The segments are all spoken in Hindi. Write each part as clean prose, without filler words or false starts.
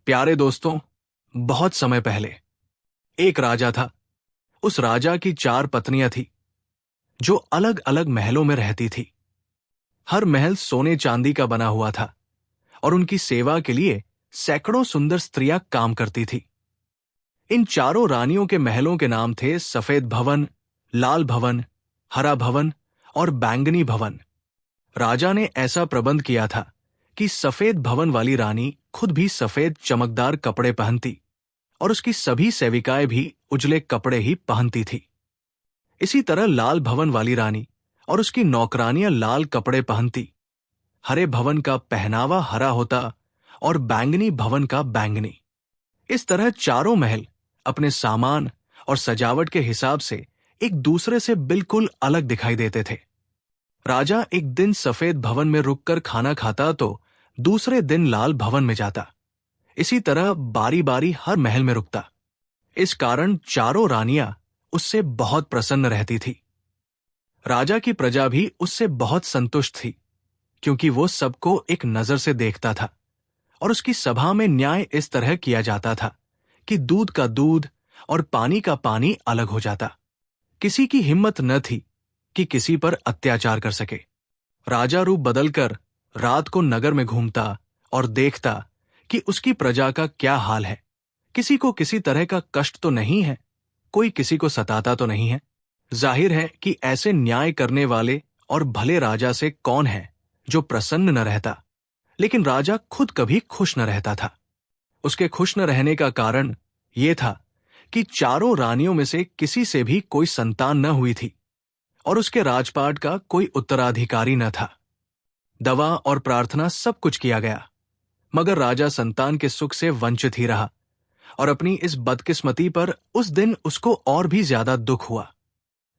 प्यारे दोस्तों, बहुत समय पहले एक राजा था। उस राजा की 4 पत्नियां थी जो अलग अलग महलों में रहती थी। हर महल सोने चांदी का बना हुआ था और उनकी सेवा के लिए सैकड़ों सुंदर स्त्रियां काम करती थी। इन चारों रानियों के महलों के नाम थे सफेद भवन, लाल भवन, हरा भवन और बैंगनी भवन। राजा ने ऐसा प्रबंध किया था कि सफेद भवन वाली रानी खुद भी सफेद चमकदार कपड़े पहनती और उसकी सभी सेविकाएं भी उजले कपड़े ही पहनती थी। इसी तरह लाल भवन वाली रानी और उसकी नौकरानियां लाल कपड़े पहनती। हरे भवन का पहनावा हरा होता और बैंगनी भवन का बैंगनी। इस तरह चारों महल अपने सामान और सजावट के हिसाब से एक दूसरे से बिल्कुल अलग दिखाई देते थे। राजा एक दिन सफेद भवन में रुककर खाना खाता तो दूसरे दिन लाल भवन में जाता। इसी तरह बारी बारी हर महल में रुकता। इस कारण चारों रानियां उससे बहुत प्रसन्न रहती थी। राजा की प्रजा भी उससे बहुत संतुष्ट थी, क्योंकि वो सबको एक नजर से देखता था और उसकी सभा में न्याय इस तरह किया जाता था कि दूध का दूध और पानी का पानी अलग हो जाता। किसी की हिम्मत न थी कि किसी पर अत्याचार कर सके। राजा रूप बदलकर रात को नगर में घूमता और देखता कि उसकी प्रजा का क्या हाल है। किसी को किसी तरह का कष्ट तो नहीं है, कोई किसी को सताता तो नहीं है। जाहिर है कि ऐसे न्याय करने वाले और भले राजा से कौन है जो प्रसन्न न रहता। लेकिन राजा खुद कभी खुश न रहता था। उसके खुश न रहने का कारण यह था कि चारों रानियों में से किसी से भी कोई संतान न हुई थी और उसके राजपाट का कोई उत्तराधिकारी न था। दवा और प्रार्थना सब कुछ किया गया, मगर राजा संतान के सुख से वंचित ही रहा और अपनी इस बदकिस्मती पर उस दिन उसको और भी ज्यादा दुख हुआ,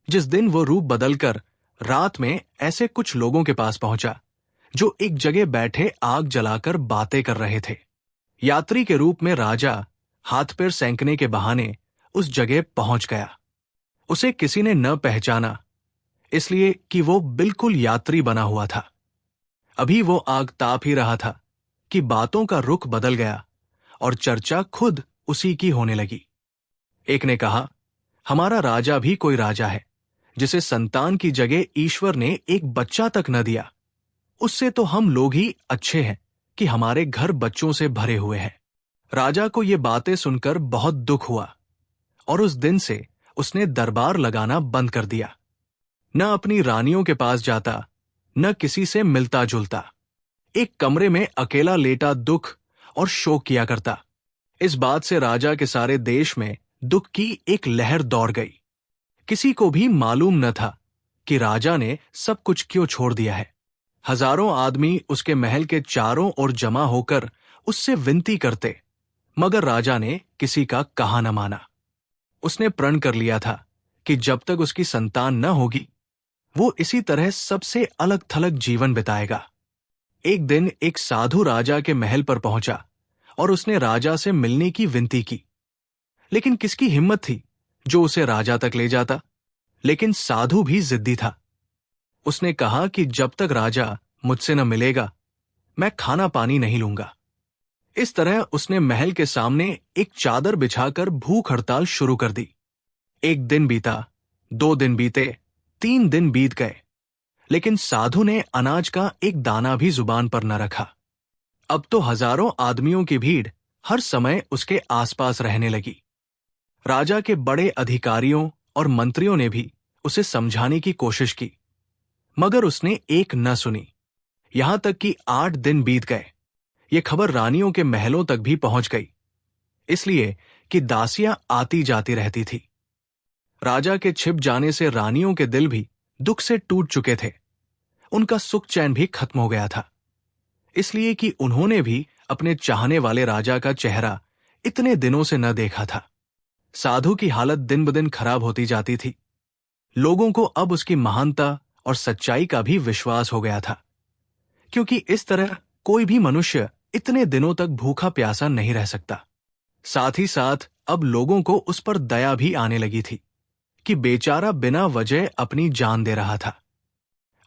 जिस दिन वो रूप बदलकर रात में ऐसे कुछ लोगों के पास पहुंचा जो एक जगह बैठे आग जलाकर बातें कर रहे थे। यात्री के रूप में राजा हाथ पैर सेंकने के बहाने उस जगह पहुंच गया। उसे किसी ने न पहचाना, इसलिए कि वो बिल्कुल यात्री बना हुआ था। अभी वो आग ताप ही रहा था कि बातों का रुख बदल गया और चर्चा खुद उसी की होने लगी। एक ने कहा, हमारा राजा भी कोई राजा है जिसे संतान की जगह ईश्वर ने एक बच्चा तक न दिया। उससे तो हम लोग ही अच्छे हैं कि हमारे घर बच्चों से भरे हुए हैं। राजा को ये बातें सुनकर बहुत दुख हुआ और उस दिन से उसने दरबार लगाना बंद कर दिया। न अपनी रानियों के पास जाता, न किसी से मिलता जुलता। एक कमरे में अकेला लेटा दुख और शोक किया करता। इस बात से राजा के सारे देश में दुख की एक लहर दौड़ गई। किसी को भी मालूम न था कि राजा ने सब कुछ क्यों छोड़ दिया है। हजारों आदमी उसके महल के चारों ओर जमा होकर उससे विनती करते, मगर राजा ने किसी का कहा न माना। उसने प्रण कर लिया था कि जब तक उसकी संतान न होगी वो इसी तरह सबसे अलग थलग जीवन बिताएगा। एक दिन एक साधु राजा के महल पर पहुंचा और उसने राजा से मिलने की विनती की। लेकिन किसकी हिम्मत थी जो उसे राजा तक ले जाता। लेकिन साधु भी जिद्दी था। उसने कहा कि जब तक राजा मुझसे न मिलेगा मैं खाना पानी नहीं लूंगा। इस तरह उसने महल के सामने एक चादर बिछाकर भूख हड़ताल शुरू कर दी। एक दिन बीता, 2 दिन बीते, 3 दिन बीत गए, लेकिन साधु ने अनाज का एक दाना भी जुबान पर न रखा। अब तो हजारों आदमियों की भीड़ हर समय उसके आसपास रहने लगी। राजा के बड़े अधिकारियों और मंत्रियों ने भी उसे समझाने की कोशिश की, मगर उसने एक न सुनी। यहां तक कि 8 दिन बीत गए। ये खबर रानियों के महलों तक भी पहुंच गई, इसलिए कि दासियां आती जाती रहती थी। राजा के छिप जाने से रानियों के दिल भी दुख से टूट चुके थे। उनका सुख चैन भी खत्म हो गया था, इसलिए कि उन्होंने भी अपने चाहने वाले राजा का चेहरा इतने दिनों से न देखा था। साधु की हालत दिन ब दिन खराब होती जाती थी। लोगों को अब उसकी महानता और सच्चाई का भी विश्वास हो गया था, क्योंकि इस तरह कोई भी मनुष्य इतने दिनों तक भूखा प्यासा नहीं रह सकता। साथ ही साथ अब लोगों को उस पर दया भी आने लगी थी कि बेचारा बिना वजह अपनी जान दे रहा था।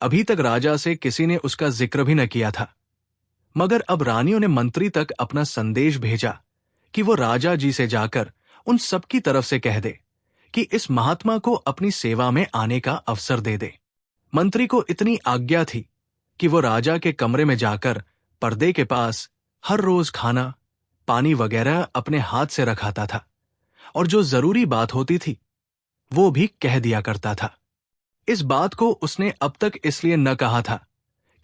अभी तक राजा से किसी ने उसका जिक्र भी न किया था, मगर अब रानियों ने मंत्री तक अपना संदेश भेजा कि वो राजा जी से जाकर उन सबकी तरफ से कह दे कि इस महात्मा को अपनी सेवा में आने का अवसर दे दे। मंत्री को इतनी आज्ञा थी कि वो राजा के कमरे में जाकर पर्दे के पास हर रोज खाना, पानी वगैरह अपने हाथ से रखाता था और जो जरूरी बात होती थी वो भी कह दिया करता था। इस बात को उसने अब तक इसलिए न कहा था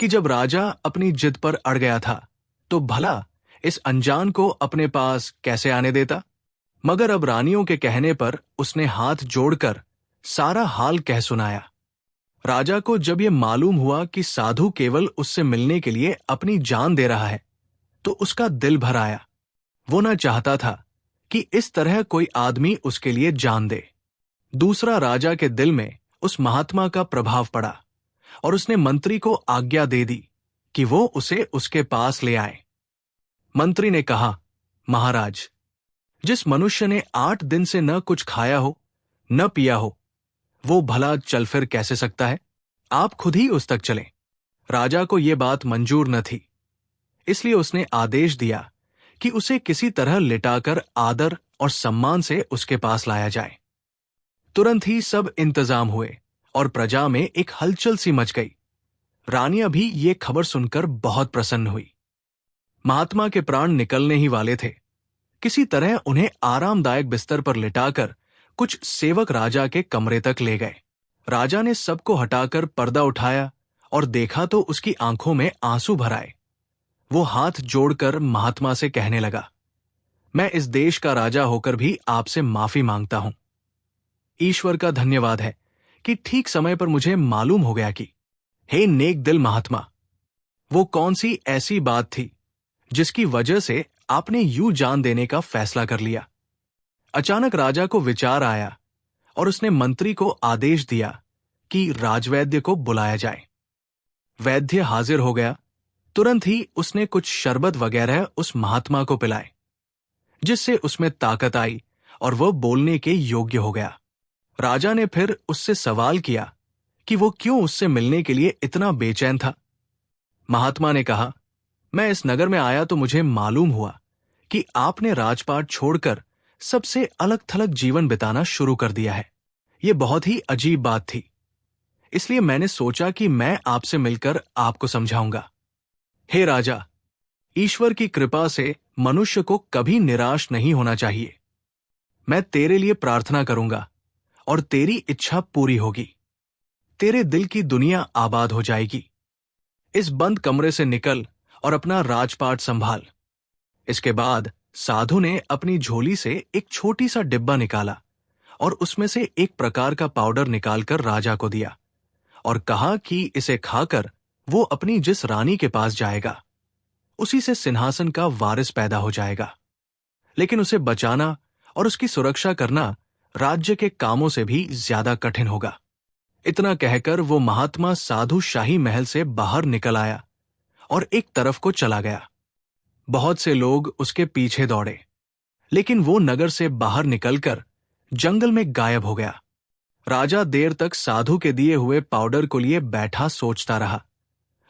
कि जब राजा अपनी जिद पर अड़ गया था तो भला इस अनजान को अपने पास कैसे आने देता। मगर अब रानियों के कहने पर उसने हाथ जोड़कर सारा हाल कह सुनाया। राजा को जब यह मालूम हुआ कि साधु केवल उससे मिलने के लिए अपनी जान दे रहा है तो उसका दिल भर आया। वो न चाहता था कि इस तरह कोई आदमी उसके लिए जान दे। दूसरा, राजा के दिल में उस महात्मा का प्रभाव पड़ा और उसने मंत्री को आज्ञा दे दी कि वो उसे उसके पास ले आए। मंत्री ने कहा, महाराज, जिस मनुष्य ने 8 दिन से न कुछ खाया हो न पिया हो वो भला चल फिर कैसे सकता है? आप खुद ही उस तक चलें। राजा को यह बात मंजूर न थी, इसलिए उसने आदेश दिया कि उसे किसी तरह लिटाकर आदर और सम्मान से उसके पास लाया जाए। तुरंत ही सब इंतजाम हुए और प्रजा में एक हलचल सी मच गई। रानियां भी ये खबर सुनकर बहुत प्रसन्न हुई। महात्मा के प्राण निकलने ही वाले थे। किसी तरह उन्हें आरामदायक बिस्तर पर लिटाकर कुछ सेवक राजा के कमरे तक ले गए। राजा ने सबको हटाकर पर्दा उठाया और देखा तो उसकी आंखों में आंसू भर आए। वो हाथ जोड़कर महात्मा से कहने लगा, मैं इस देश का राजा होकर भी आपसे माफी मांगता हूं। ईश्वर का धन्यवाद है कि ठीक समय पर मुझे मालूम हो गया कि हे नेक दिल महात्मा, वो कौन सी ऐसी बात थी जिसकी वजह से आपने यूं जान देने का फैसला कर लिया। अचानक राजा को विचार आया और उसने मंत्री को आदेश दिया कि राजवैद्य को बुलाया जाए। वैद्य हाजिर हो गया। तुरंत ही उसने कुछ शरबत वगैरह उस महात्मा को पिलाए, जिससे उसमें ताकत आई और वह बोलने के योग्य हो गया। राजा ने फिर उससे सवाल किया कि वो क्यों उससे मिलने के लिए इतना बेचैन था। महात्मा ने कहा, मैं इस नगर में आया तो मुझे मालूम हुआ कि आपने राजपाट छोड़कर सबसे अलग थलग जीवन बिताना शुरू कर दिया है। ये बहुत ही अजीब बात थी, इसलिए मैंने सोचा कि मैं आपसे मिलकर आपको समझाऊंगा। हे राजा, ईश्वर की कृपा से मनुष्य को कभी निराश नहीं होना चाहिए। मैं तेरे लिए प्रार्थना करूंगा और तेरी इच्छा पूरी होगी। तेरे दिल की दुनिया आबाद हो जाएगी। इस बंद कमरे से निकल और अपना राजपाट संभाल। इसके बाद साधु ने अपनी झोली से एक छोटी सा डिब्बा निकाला और उसमें से एक प्रकार का पाउडर निकालकर राजा को दिया और कहा कि इसे खाकर वो अपनी जिस रानी के पास जाएगा उसी से सिंहासन का वारिस पैदा हो जाएगा। लेकिन उसे बचाना और उसकी सुरक्षा करना राज्य के कामों से भी ज्यादा कठिन होगा। इतना कहकर वो महात्मा साधु शाही महल से बाहर निकल आया और एक तरफ को चला गया। बहुत से लोग उसके पीछे दौड़े, लेकिन वो नगर से बाहर निकलकर जंगल में गायब हो गया। राजा देर तक साधु के दिए हुए पाउडर को लिए बैठा सोचता रहा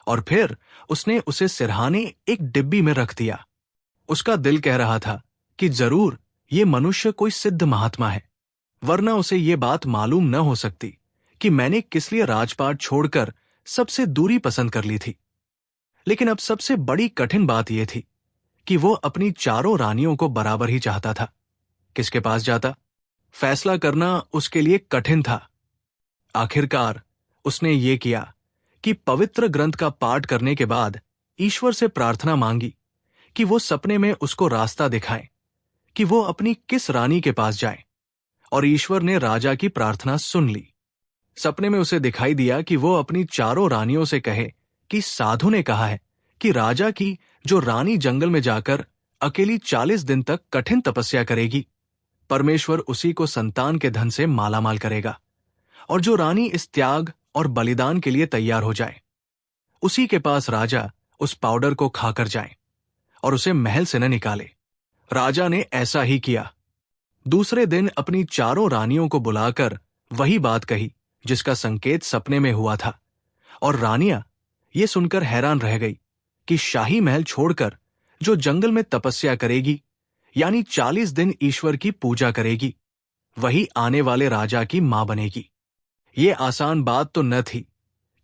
और फिर उसने उसे सिरहाने एक डिब्बी में रख दिया। उसका दिल कह रहा था कि जरूर ये मनुष्य कोई सिद्ध महात्मा है, वरना उसे ये बात मालूम न हो सकती कि मैंने किस लिए राजपाट छोड़कर सबसे दूरी पसंद कर ली थी। लेकिन अब सबसे बड़ी कठिन बात यह थी कि वो अपनी चारों रानियों को बराबर ही चाहता था। किसके पास जाता? फैसला करना उसके लिए कठिन था। आखिरकार उसने ये किया कि पवित्र ग्रंथ का पाठ करने के बाद ईश्वर से प्रार्थना मांगी कि वो सपने में उसको रास्ता दिखाए कि वो अपनी किस रानी के पास जाए। और ईश्वर ने राजा की प्रार्थना सुन ली। सपने में उसे दिखाई दिया कि वो अपनी चारों रानियों से कहे कि साधु ने कहा है कि राजा की जो रानी जंगल में जाकर अकेली 40 दिन तक कठिन तपस्या करेगी, परमेश्वर उसी को संतान के धन से मालामाल करेगा, और जो रानी इस त्याग और बलिदान के लिए तैयार हो जाए उसी के पास राजा उस पाउडर को खाकर जाए और उसे महल से न निकाले। राजा ने ऐसा ही किया। दूसरे दिन अपनी चारों रानियों को बुलाकर वही बात कही जिसका संकेत सपने में हुआ था, और रानियां ये सुनकर हैरान रह गई कि शाही महल छोड़कर जो जंगल में तपस्या करेगी यानी 40 दिन ईश्वर की पूजा करेगी, वही आने वाले राजा की मां बनेगी। ये आसान बात तो न थी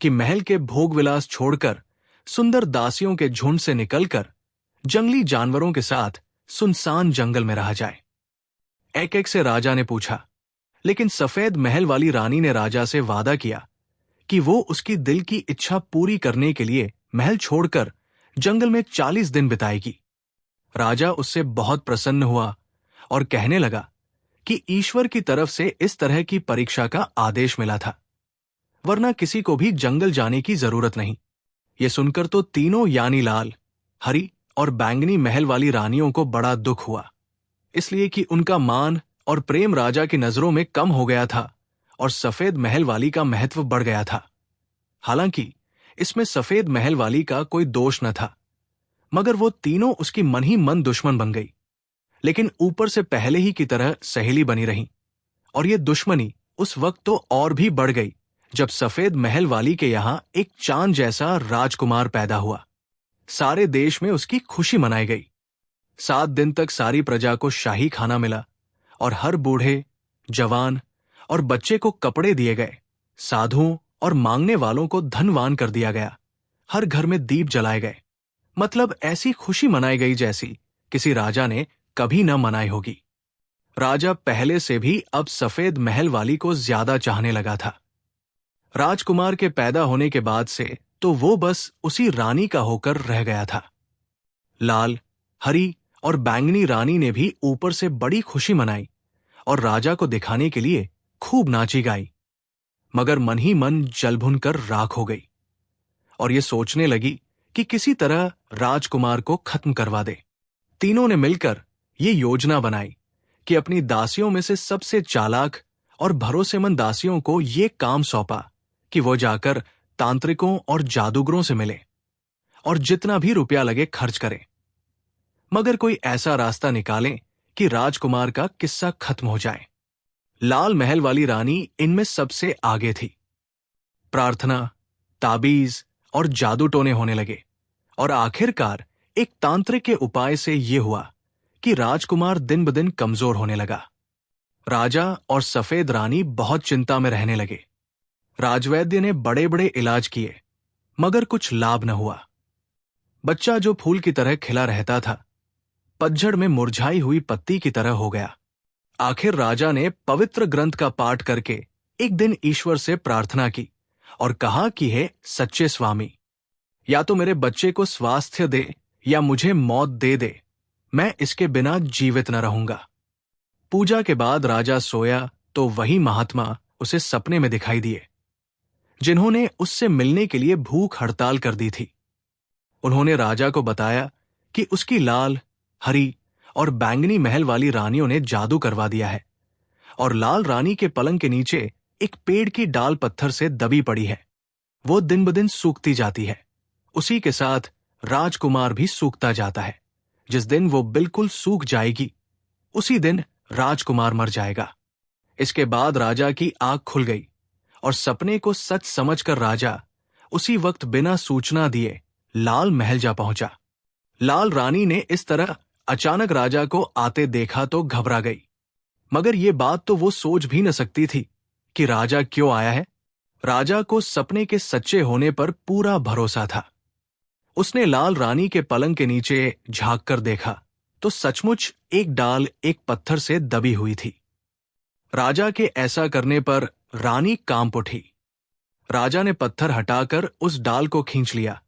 कि महल के भोग विलास छोड़कर, सुंदर दासियों के झुंड से निकलकर जंगली जानवरों के साथ सुनसान जंगल में रहा जाए। एक एक से राजा ने पूछा, लेकिन सफेद महल वाली रानी ने राजा से वादा किया कि वो उसकी दिल की इच्छा पूरी करने के लिए महल छोड़कर जंगल में 40 दिन बिताएगी। राजा उससे बहुत प्रसन्न हुआ और कहने लगा कि ईश्वर की तरफ से इस तरह की परीक्षा का आदेश मिला था, वरना किसी को भी जंगल जाने की जरूरत नहीं। ये सुनकर तो तीनों यानी लाल, हरी और बैंगनी महल वाली रानियों को बड़ा दुख हुआ, इसलिए कि उनका मान और प्रेम राजा की नजरों में कम हो गया था और सफेद महल वाली का महत्व बढ़ गया था। हालांकि इसमें सफेद महल वाली का कोई दोष न था, मगर वो तीनों उसकी मन ही मन दुश्मन बन गई, लेकिन ऊपर से पहले ही की तरह सहेली बनी रही। और ये दुश्मनी उस वक्त तो और भी बढ़ गई जब सफेद महल वाली के यहां एक चांद जैसा राजकुमार पैदा हुआ। सारे देश में उसकी खुशी मनाई गई। 7 दिन तक सारी प्रजा को शाही खाना मिला और हर बूढ़े, जवान और बच्चे को कपड़े दिए गए। साधुओं और मांगने वालों को धनवान कर दिया गया। हर घर में दीप जलाए गए। मतलब ऐसी खुशी मनाई गई जैसी किसी राजा ने कभी न मनाई होगी। राजा पहले से भी अब सफेद महल वाली को ज्यादा चाहने लगा था। राजकुमार के पैदा होने के बाद से तो वो बस उसी रानी का होकर रह गया था। लाल, हरी और बैंगनी रानी ने भी ऊपर से बड़ी खुशी मनाई और राजा को दिखाने के लिए खूब नाची गाई, मगर मन ही मन जल भुनकर राख हो गई और ये सोचने लगी कि किसी तरह राजकुमार को खत्म करवा दे। तीनों ने मिलकर ये योजना बनाई कि अपनी दासियों में से सबसे चालाक और भरोसेमंद दासियों को ये काम सौंपा कि वो जाकर तांत्रिकों और जादूगरों से मिले और जितना भी रुपया लगे खर्च करें, मगर कोई ऐसा रास्ता निकालें कि राजकुमार का किस्सा खत्म हो जाए। लाल महल वाली रानी इनमें सबसे आगे थी। प्रार्थना, ताबीज और जादू टोने होने लगे और आखिरकार एक तांत्रिक के उपाय से यह हुआ कि राजकुमार दिन ब दिन कमजोर होने लगा। राजा और सफेद रानी बहुत चिंता में रहने लगे। राजवैद्य ने बड़े बड़े इलाज किए, मगर कुछ लाभ न हुआ। बच्चा जो फूल की तरह खिला रहता था, पतझड़ में मुरझाई हुई पत्ती की तरह हो गया। आखिर राजा ने पवित्र ग्रंथ का पाठ करके एक दिन ईश्वर से प्रार्थना की और कहा कि हे सच्चे स्वामी, या तो मेरे बच्चे को स्वास्थ्य दे या मुझे मौत दे दे, मैं इसके बिना जीवित न रहूंगा। पूजा के बाद राजा सोया तो वही महात्मा उसे सपने में दिखाई दिए, जिन्होंने उससे मिलने के लिए भूख हड़ताल कर दी थी। उन्होंने राजा को बताया कि उसकी लाल, हरी और बैंगनी महल वाली रानियों ने जादू करवा दिया है और लाल रानी के पलंग के नीचे एक पेड़ की डाल पत्थर से दबी पड़ी है। वो दिन ब दिन सूखती जाती है। उसी के साथ राजकुमार भी सूखता जाता है। जिस दिन वो बिल्कुल सूख जाएगी, उसी दिन राजकुमार मर जाएगा। इसके बाद राजा की आंख खुल गई और सपने को सच समझकर राजा उसी वक्त बिना सूचना दिए लाल महल जा पहुंचा। लाल रानी ने इस तरह अचानक राजा को आते देखा तो घबरा गई, मगर ये बात तो वो सोच भी न सकती थी कि राजा क्यों आया है। राजा को सपने के सच्चे होने पर पूरा भरोसा था। उसने लाल रानी के पलंग के नीचे झांक कर देखा तो सचमुच एक डाल एक पत्थर से दबी हुई थी। राजा के ऐसा करने पर रानी कांप उठी। राजा ने पत्थर हटाकर उस डाल को खींच लिया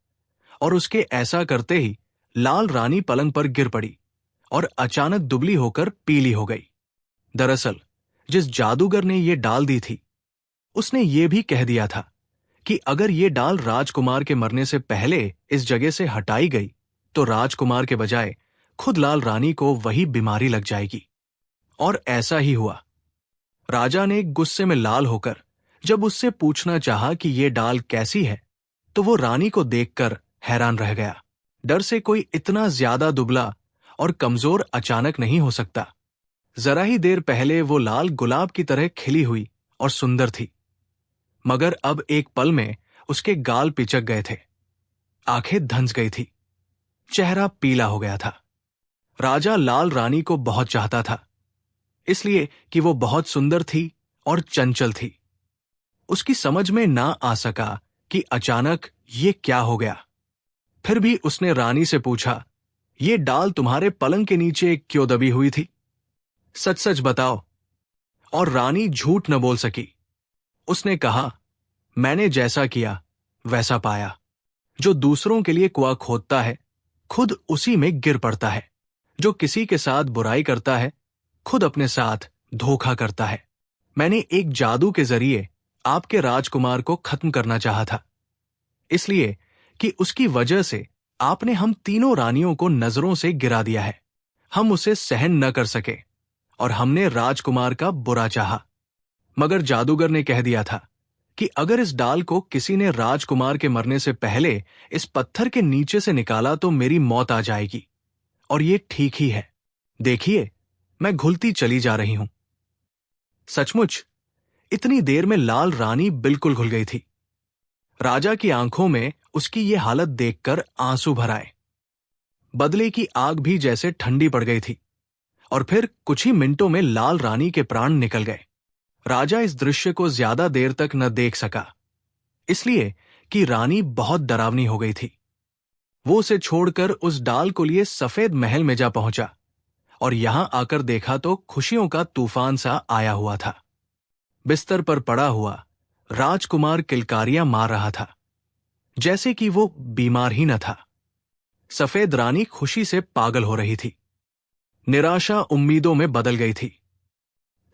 और उसके ऐसा करते ही लाल रानी पलंग पर गिर पड़ी और अचानक दुबली होकर पीली हो गई। दरअसल जिस जादूगर ने ये डाल दी थी, उसने ये भी कह दिया था कि अगर ये डाल राजकुमार के मरने से पहले इस जगह से हटाई गई तो राजकुमार के बजाय खुद लाल रानी को वही बीमारी लग जाएगी। और ऐसा ही हुआ। राजा ने गुस्से में लाल होकर जब उससे पूछना चाहा कि ये डाल कैसी है, तो वो रानी को देखकर हैरान रह गया। डर से कोई इतना ज्यादा दुबला और कमजोर अचानक नहीं हो सकता। जरा ही देर पहले वो लाल गुलाब की तरह खिली हुई और सुंदर थी, मगर अब एक पल में उसके गाल पिचक गए थे, आंखें धंस गई थी, चेहरा पीला हो गया था। राजा लाल रानी को बहुत चाहता था, इसलिए कि वो बहुत सुंदर थी और चंचल थी। उसकी समझ में ना आ सका कि अचानक ये क्या हो गया। फिर भी उसने रानी से पूछा, ये डाल तुम्हारे पलंग के नीचे क्यों दबी हुई थी? सच सच बताओ। और रानी झूठ न बोल सकी। उसने कहा, मैंने जैसा किया वैसा पाया। जो दूसरों के लिए कुआं खोदता है, खुद उसी में गिर पड़ता है। जो किसी के साथ बुराई करता है, खुद अपने साथ धोखा करता है। मैंने एक जादू के जरिए आपके राजकुमार को खत्म करना चाहा था, इसलिए कि उसकी वजह से आपने हम तीनों रानियों को नजरों से गिरा दिया है। हम उसे सहन न कर सके और हमने राजकुमार का बुरा चाहा। मगर जादूगर ने कह दिया था कि अगर इस डाल को किसी ने राजकुमार के मरने से पहले इस पत्थर के नीचे से निकाला तो मेरी मौत आ जाएगी। और ये ठीक ही है। देखिए, मैं घुलती चली जा रही हूं। सचमुच इतनी देर में लाल रानी बिल्कुल घुल गई थी। राजा की आंखों में उसकी ये हालत देखकर आंसू भर आए। बदले की आग भी जैसे ठंडी पड़ गई थी और फिर कुछ ही मिनटों में लाल रानी के प्राण निकल गए। राजा इस दृश्य को ज्यादा देर तक न देख सका, इसलिए कि रानी बहुत डरावनी हो गई थी। वो उसे छोड़कर उस डाल को लिए सफेद महल में जा पहुंचा और यहां आकर देखा तो खुशियों का तूफान सा आया हुआ था। बिस्तर पर पड़ा हुआ राजकुमार किलकारियां मार रहा था, जैसे कि वो बीमार ही न था। सफेद रानी खुशी से पागल हो रही थी। निराशा उम्मीदों में बदल गई थी।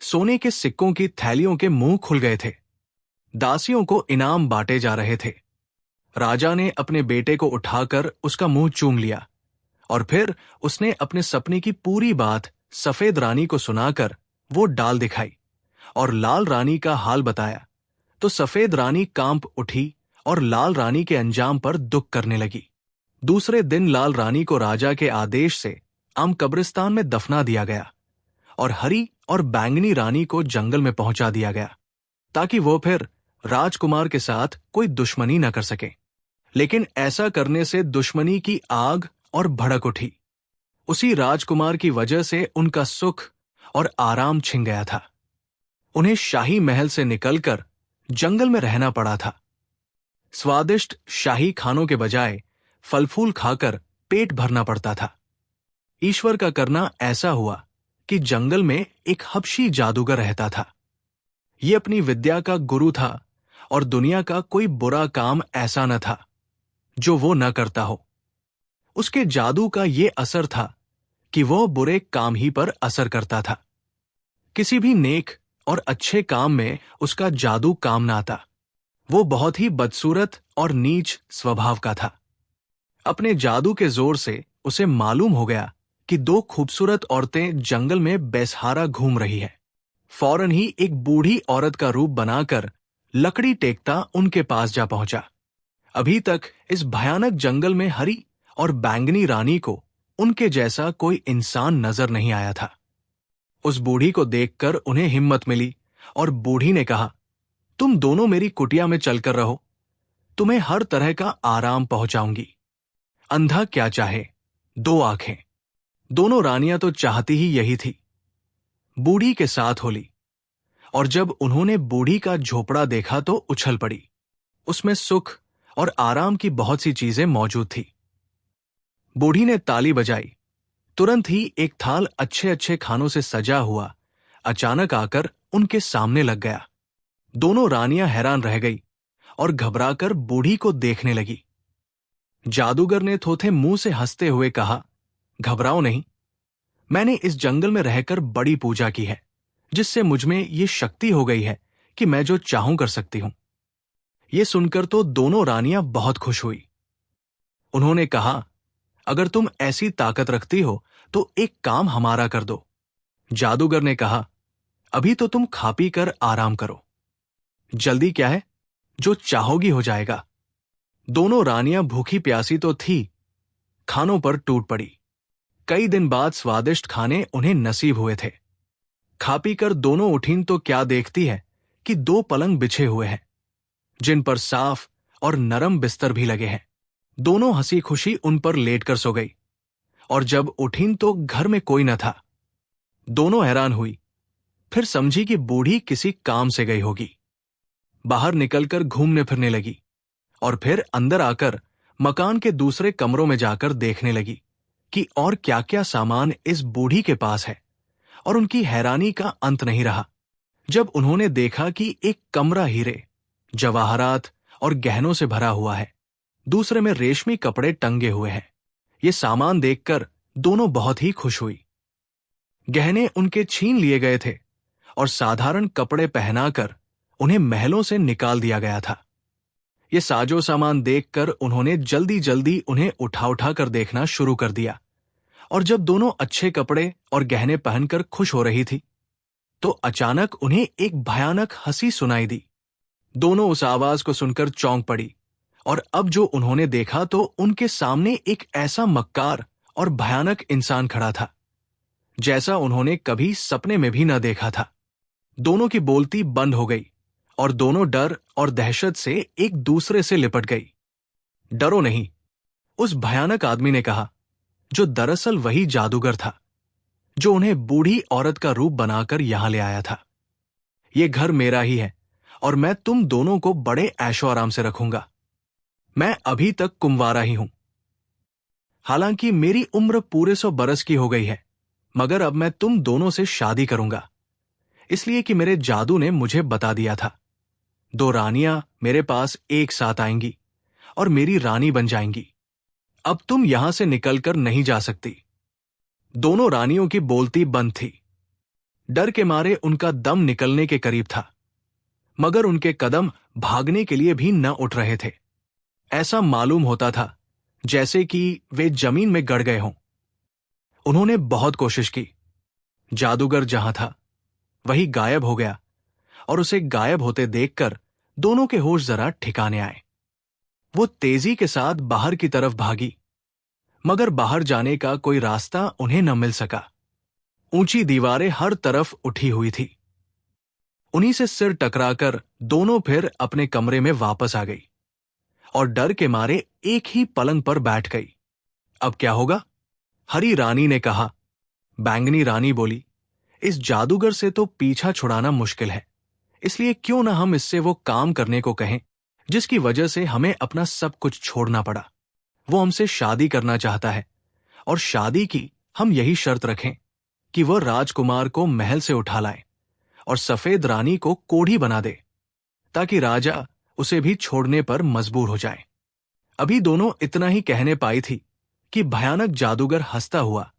सोने के सिक्कों की थैलियों के मुंह खुल गए थे। दासियों को इनाम बांटे जा रहे थे। राजा ने अपने बेटे को उठाकर उसका मुंह चूम लिया और फिर उसने अपने सपने की पूरी बात सफेद रानी को सुनाकर वो डाल दिखाई और लाल रानी का हाल बताया तो सफेद रानी कांप उठी और लाल रानी के अंजाम पर दुख करने लगी। दूसरे दिन लाल रानी को राजा के आदेश से आम कब्रिस्तान में दफना दिया गया और हरी और बैंगनी रानी को जंगल में पहुंचा दिया गया ताकि वो फिर राजकुमार के साथ कोई दुश्मनी न कर सके। लेकिन ऐसा करने से दुश्मनी की आग और भड़क उठी। उसी राजकुमार की वजह से उनका सुख और आराम छिन गया था। उन्हें शाही महल से निकलकर जंगल में रहना पड़ा था। स्वादिष्ट शाही खानों के बजाय फल फूल खाकर पेट भरना पड़ता था। ईश्वर का करना ऐसा हुआ कि जंगल में एक हबशी जादूगर रहता था। ये अपनी विद्या का गुरु था और दुनिया का कोई बुरा काम ऐसा न था जो वो न करता हो। उसके जादू का ये असर था कि वह बुरे काम ही पर असर करता था। किसी भी नेक और अच्छे काम में उसका जादू काम न आता। वो बहुत ही बदसूरत और नीच स्वभाव का था। अपने जादू के जोर से उसे मालूम हो गया कि दो खूबसूरत औरतें जंगल में बेसहारा घूम रही है। फौरन ही एक बूढ़ी औरत का रूप बनाकर लकड़ी टेकता उनके पास जा पहुंचा। अभी तक इस भयानक जंगल में हरी और बैंगनी रानी को उनके जैसा कोई इंसान नजर नहीं आया था। उस बूढ़ी को देखकर उन्हें हिम्मत मिली और बूढ़ी ने कहा, तुम दोनों मेरी कुटिया में चलकर रहो, तुम्हें हर तरह का आराम पहुंचाऊंगी। अंधा क्या चाहे, दो आंखें। दोनों रानियां तो चाहती ही यही थी। बूढ़ी के साथ होली और जब उन्होंने बूढ़ी का झोपड़ा देखा तो उछल पड़ी। उसमें सुख और आराम की बहुत सी चीजें मौजूद थी। बूढ़ी ने ताली बजाई। तुरंत ही एक थाल अच्छे अच्छे खानों से सजा हुआ अचानक आकर उनके सामने लग गया। दोनों रानियां हैरान रह गई और घबराकर बूढ़ी को देखने लगी। जादूगर ने थोथे मुंह से हंसते हुए कहा, घबराओ नहीं, मैंने इस जंगल में रहकर बड़ी पूजा की है, जिससे मुझमें ये शक्ति हो गई है कि मैं जो चाहूं कर सकती हूं। ये सुनकर तो दोनों रानियां बहुत खुश हुई। उन्होंने कहा, अगर तुम ऐसी ताकत रखती हो तो एक काम हमारा कर दो। जादूगर ने कहा, अभी तो तुम खा पी कर आराम करो। जल्दी क्या है, जो चाहोगी हो जाएगा। दोनों रानियां भूखी प्यासी तो थी, खानों पर टूट पड़ी। कई दिन बाद स्वादिष्ट खाने उन्हें नसीब हुए थे। खा पी कर दोनों उठीं तो क्या देखती है कि दो पलंग बिछे हुए हैं, जिन पर साफ और नरम बिस्तर भी लगे हैं। दोनों हंसी खुशी उन पर लेटकर सो गई और जब उठीं तो घर में कोई न था। दोनों हैरान हुई, फिर समझी कि बूढ़ी किसी काम से गई होगी। बाहर निकलकर घूमने फिरने लगी और फिर अंदर आकर मकान के दूसरे कमरों में जाकर देखने लगी कि और क्या क्या सामान इस बूढ़ी के पास है। और उनकी हैरानी का अंत नहीं रहा जब उन्होंने देखा कि एक कमरा हीरे, जवाहरात और गहनों से भरा हुआ है, दूसरे में रेशमी कपड़े टंगे हुए हैं। ये सामान देखकर दोनों बहुत ही खुश हुई। गहने उनके छीन लिए गए थे और साधारण कपड़े पहनाकर उन्हें महलों से निकाल दिया गया था। ये साजो सामान देखकर उन्होंने जल्दी जल्दी उन्हें उठा उठा कर देखना शुरू कर दिया। और जब दोनों अच्छे कपड़े और गहने पहनकर खुश हो रही थी तो अचानक उन्हें एक भयानक हंसी सुनाई दी। दोनों उस आवाज को सुनकर चौंक पड़ी और अब जो उन्होंने देखा तो उनके सामने एक ऐसा मक्कार और भयानक इंसान खड़ा था जैसा उन्होंने कभी सपने में भी न देखा था। दोनों की बोलती बंद हो गई और दोनों डर और दहशत से एक दूसरे से लिपट गई। डरो नहीं, उस भयानक आदमी ने कहा, जो दरअसल वही जादूगर था जो उन्हें बूढ़ी औरत का रूप बनाकर यहां ले आया था। ये घर मेरा ही है और मैं तुम दोनों को बड़े ऐशो आराम से रखूंगा। मैं अभी तक कुंवारा ही हूं। हालांकि मेरी उम्र पूरे 100 बरस की हो गई है, मगर अब मैं तुम दोनों से शादी करूंगा, इसलिए कि मेरे जादू ने मुझे बता दिया था 2 रानियां मेरे पास एक साथ आएंगी और मेरी रानी बन जाएंगी। अब तुम यहां से निकलकर नहीं जा सकती। दोनों रानियों की बोलती बंद थी। डर के मारे उनका दम निकलने के करीब था, मगर उनके कदम भागने के लिए भी न उठ रहे थे। ऐसा मालूम होता था जैसे कि वे जमीन में गड़ गए हों। उन्होंने बहुत कोशिश की। जादूगर जहां था वही गायब हो गया और उसे गायब होते देखकर दोनों के होश जरा ठिकाने आए। वो तेजी के साथ बाहर की तरफ भागी, मगर बाहर जाने का कोई रास्ता उन्हें न मिल सका। ऊंची दीवारें हर तरफ उठी हुई थी। उन्हीं से सिर टकराकर दोनों फिर अपने कमरे में वापस आ गई और डर के मारे एक ही पलंग पर बैठ गई। अब क्या होगा? हरी रानी ने कहा। बैंगनी रानी बोली, इस जादूगर से तो पीछा छुड़ाना मुश्किल है, इसलिए क्यों ना हम इससे वो काम करने को कहें जिसकी वजह से हमें अपना सब कुछ छोड़ना पड़ा। वो हमसे शादी करना चाहता है और शादी की हम यही शर्त रखें कि वह राजकुमार को महल से उठा लाए और सफेद रानी को कोढ़ी बना दे, ताकि राजा उसे भी छोड़ने पर मजबूर हो जाए। अभी दोनों इतना ही कहने पाई थी कि भयानक जादूगर हंसता हुआ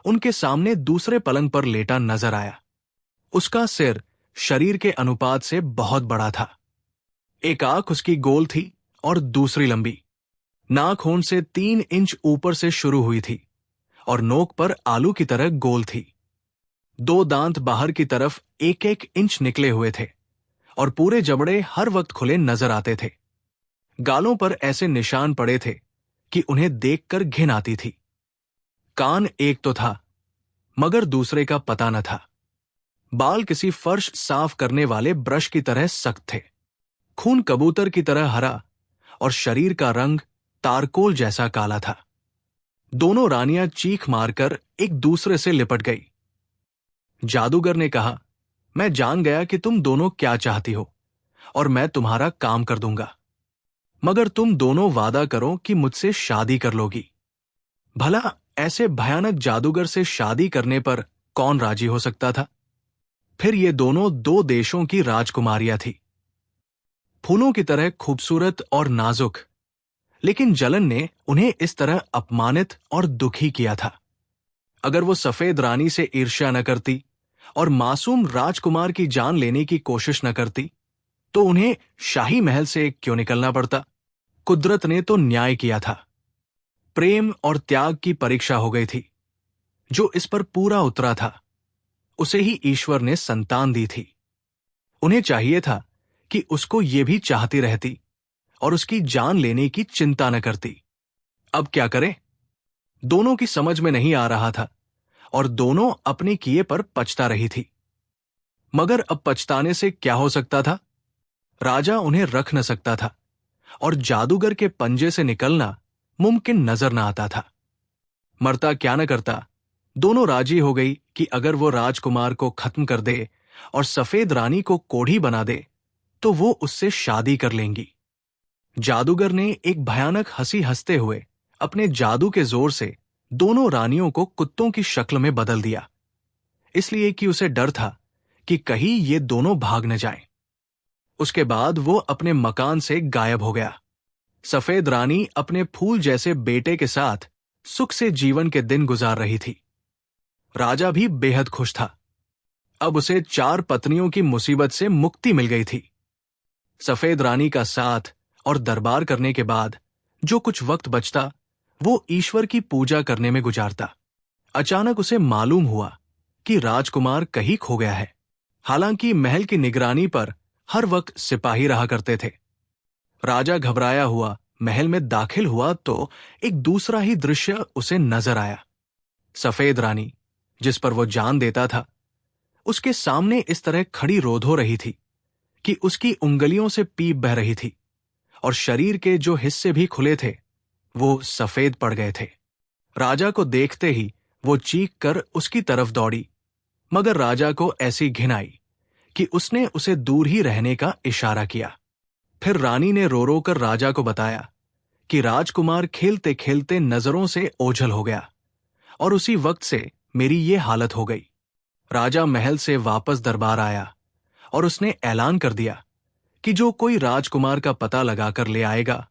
उनके सामने दूसरे पलंग पर लेटा नजर आया। उसका सिर शरीर के अनुपात से बहुत बड़ा था। एक आंख उसकी गोल थी और दूसरी लंबी। नाक होंठ से 3 इंच ऊपर से शुरू हुई थी और नोक पर आलू की तरह गोल थी। 2 दांत बाहर की तरफ 1-1 इंच निकले हुए थे और पूरे जबड़े हर वक्त खुले नजर आते थे। गालों पर ऐसे निशान पड़े थे कि उन्हें देखकर घिन आती थी। कान एक तो था, मगर दूसरे का पता न था। बाल किसी फर्श साफ करने वाले ब्रश की तरह सख्त थे। खून कबूतर की तरह हरा और शरीर का रंग तारकोल जैसा काला था। दोनों रानियां चीख मारकर एक दूसरे से लिपट गई। जादूगर ने कहा, मैं जान गया कि तुम दोनों क्या चाहती हो और मैं तुम्हारा काम कर दूंगा, मगर तुम दोनों वादा करो कि मुझसे शादी कर लोगी। भला ऐसे भयानक जादूगर से शादी करने पर कौन राजी हो सकता था? फिर ये दोनों 2 देशों की राजकुमारियां थी, फूलों की तरह खूबसूरत और नाजुक, लेकिन जलन ने उन्हें इस तरह अपमानित और दुखी किया था। अगर वो सफेद रानी से ईर्ष्या न करती और मासूम राजकुमार की जान लेने की कोशिश न करती, तो उन्हें शाही महल से क्यों निकलना पड़ता? कुदरत ने तो न्याय किया था। प्रेम और त्याग की परीक्षा हो गई थी। जो इस पर पूरा उतरा था, उसे ही ईश्वर ने संतान दी थी। उन्हें चाहिए था कि उसको ये भी चाहती रहती और उसकी जान लेने की चिंता न करती। अब क्या करें? दोनों की समझ में नहीं आ रहा था और दोनों अपने किए पर पछता रही थी। मगर अब पछताने से क्या हो सकता था? राजा उन्हें रख न सकता था और जादूगर के पंजे से निकलना मुमकिन नजर न आता था। मरता क्या न करता, दोनों राजी हो गई कि अगर वो राजकुमार को खत्म कर दे और सफेद रानी को कोढ़ी बना दे तो वो उससे शादी कर लेंगी। जादूगर ने एक भयानक हंसी हंसते हुए अपने जादू के जोर से दोनों रानियों को कुत्तों की शक्ल में बदल दिया, इसलिए कि उसे डर था कि कहीं ये दोनों भाग न जाएं। उसके बाद वो अपने मकान से गायब हो गया। सफेद रानी अपने फूल जैसे बेटे के साथ सुख से जीवन के दिन गुजार रही थी। राजा भी बेहद खुश था। अब उसे 4 पत्नियों की मुसीबत से मुक्ति मिल गई थी। सफेद रानी का साथ और दरबार करने के बाद जो कुछ वक्त बचता वो ईश्वर की पूजा करने में गुजारता। अचानक उसे मालूम हुआ कि राजकुमार कहीं खो गया है। हालांकि महल की निगरानी पर हर वक्त सिपाही रहा करते थे। राजा घबराया हुआ महल में दाखिल हुआ तो एक दूसरा ही दृश्य उसे नजर आया। सफेद रानी, जिस पर वो जान देता था, उसके सामने इस तरह खड़ी रोध हो रही थी कि उसकी उंगलियों से पीप बह रही थी और शरीर के जो हिस्से भी खुले थे वो सफेद पड़ गए थे। राजा को देखते ही वो चीख कर उसकी तरफ दौड़ी, मगर राजा को ऐसी घिन आई कि उसने उसे दूर ही रहने का इशारा किया। फिर रानी ने रो रो कर राजा को बताया कि राजकुमार खेलते खेलते नजरों से ओझल हो गया और उसी वक्त से मेरी ये हालत हो गई। राजा महल से वापस दरबार आया और उसने ऐलान कर दिया कि जो कोई राजकुमार का पता लगाकर ले आएगा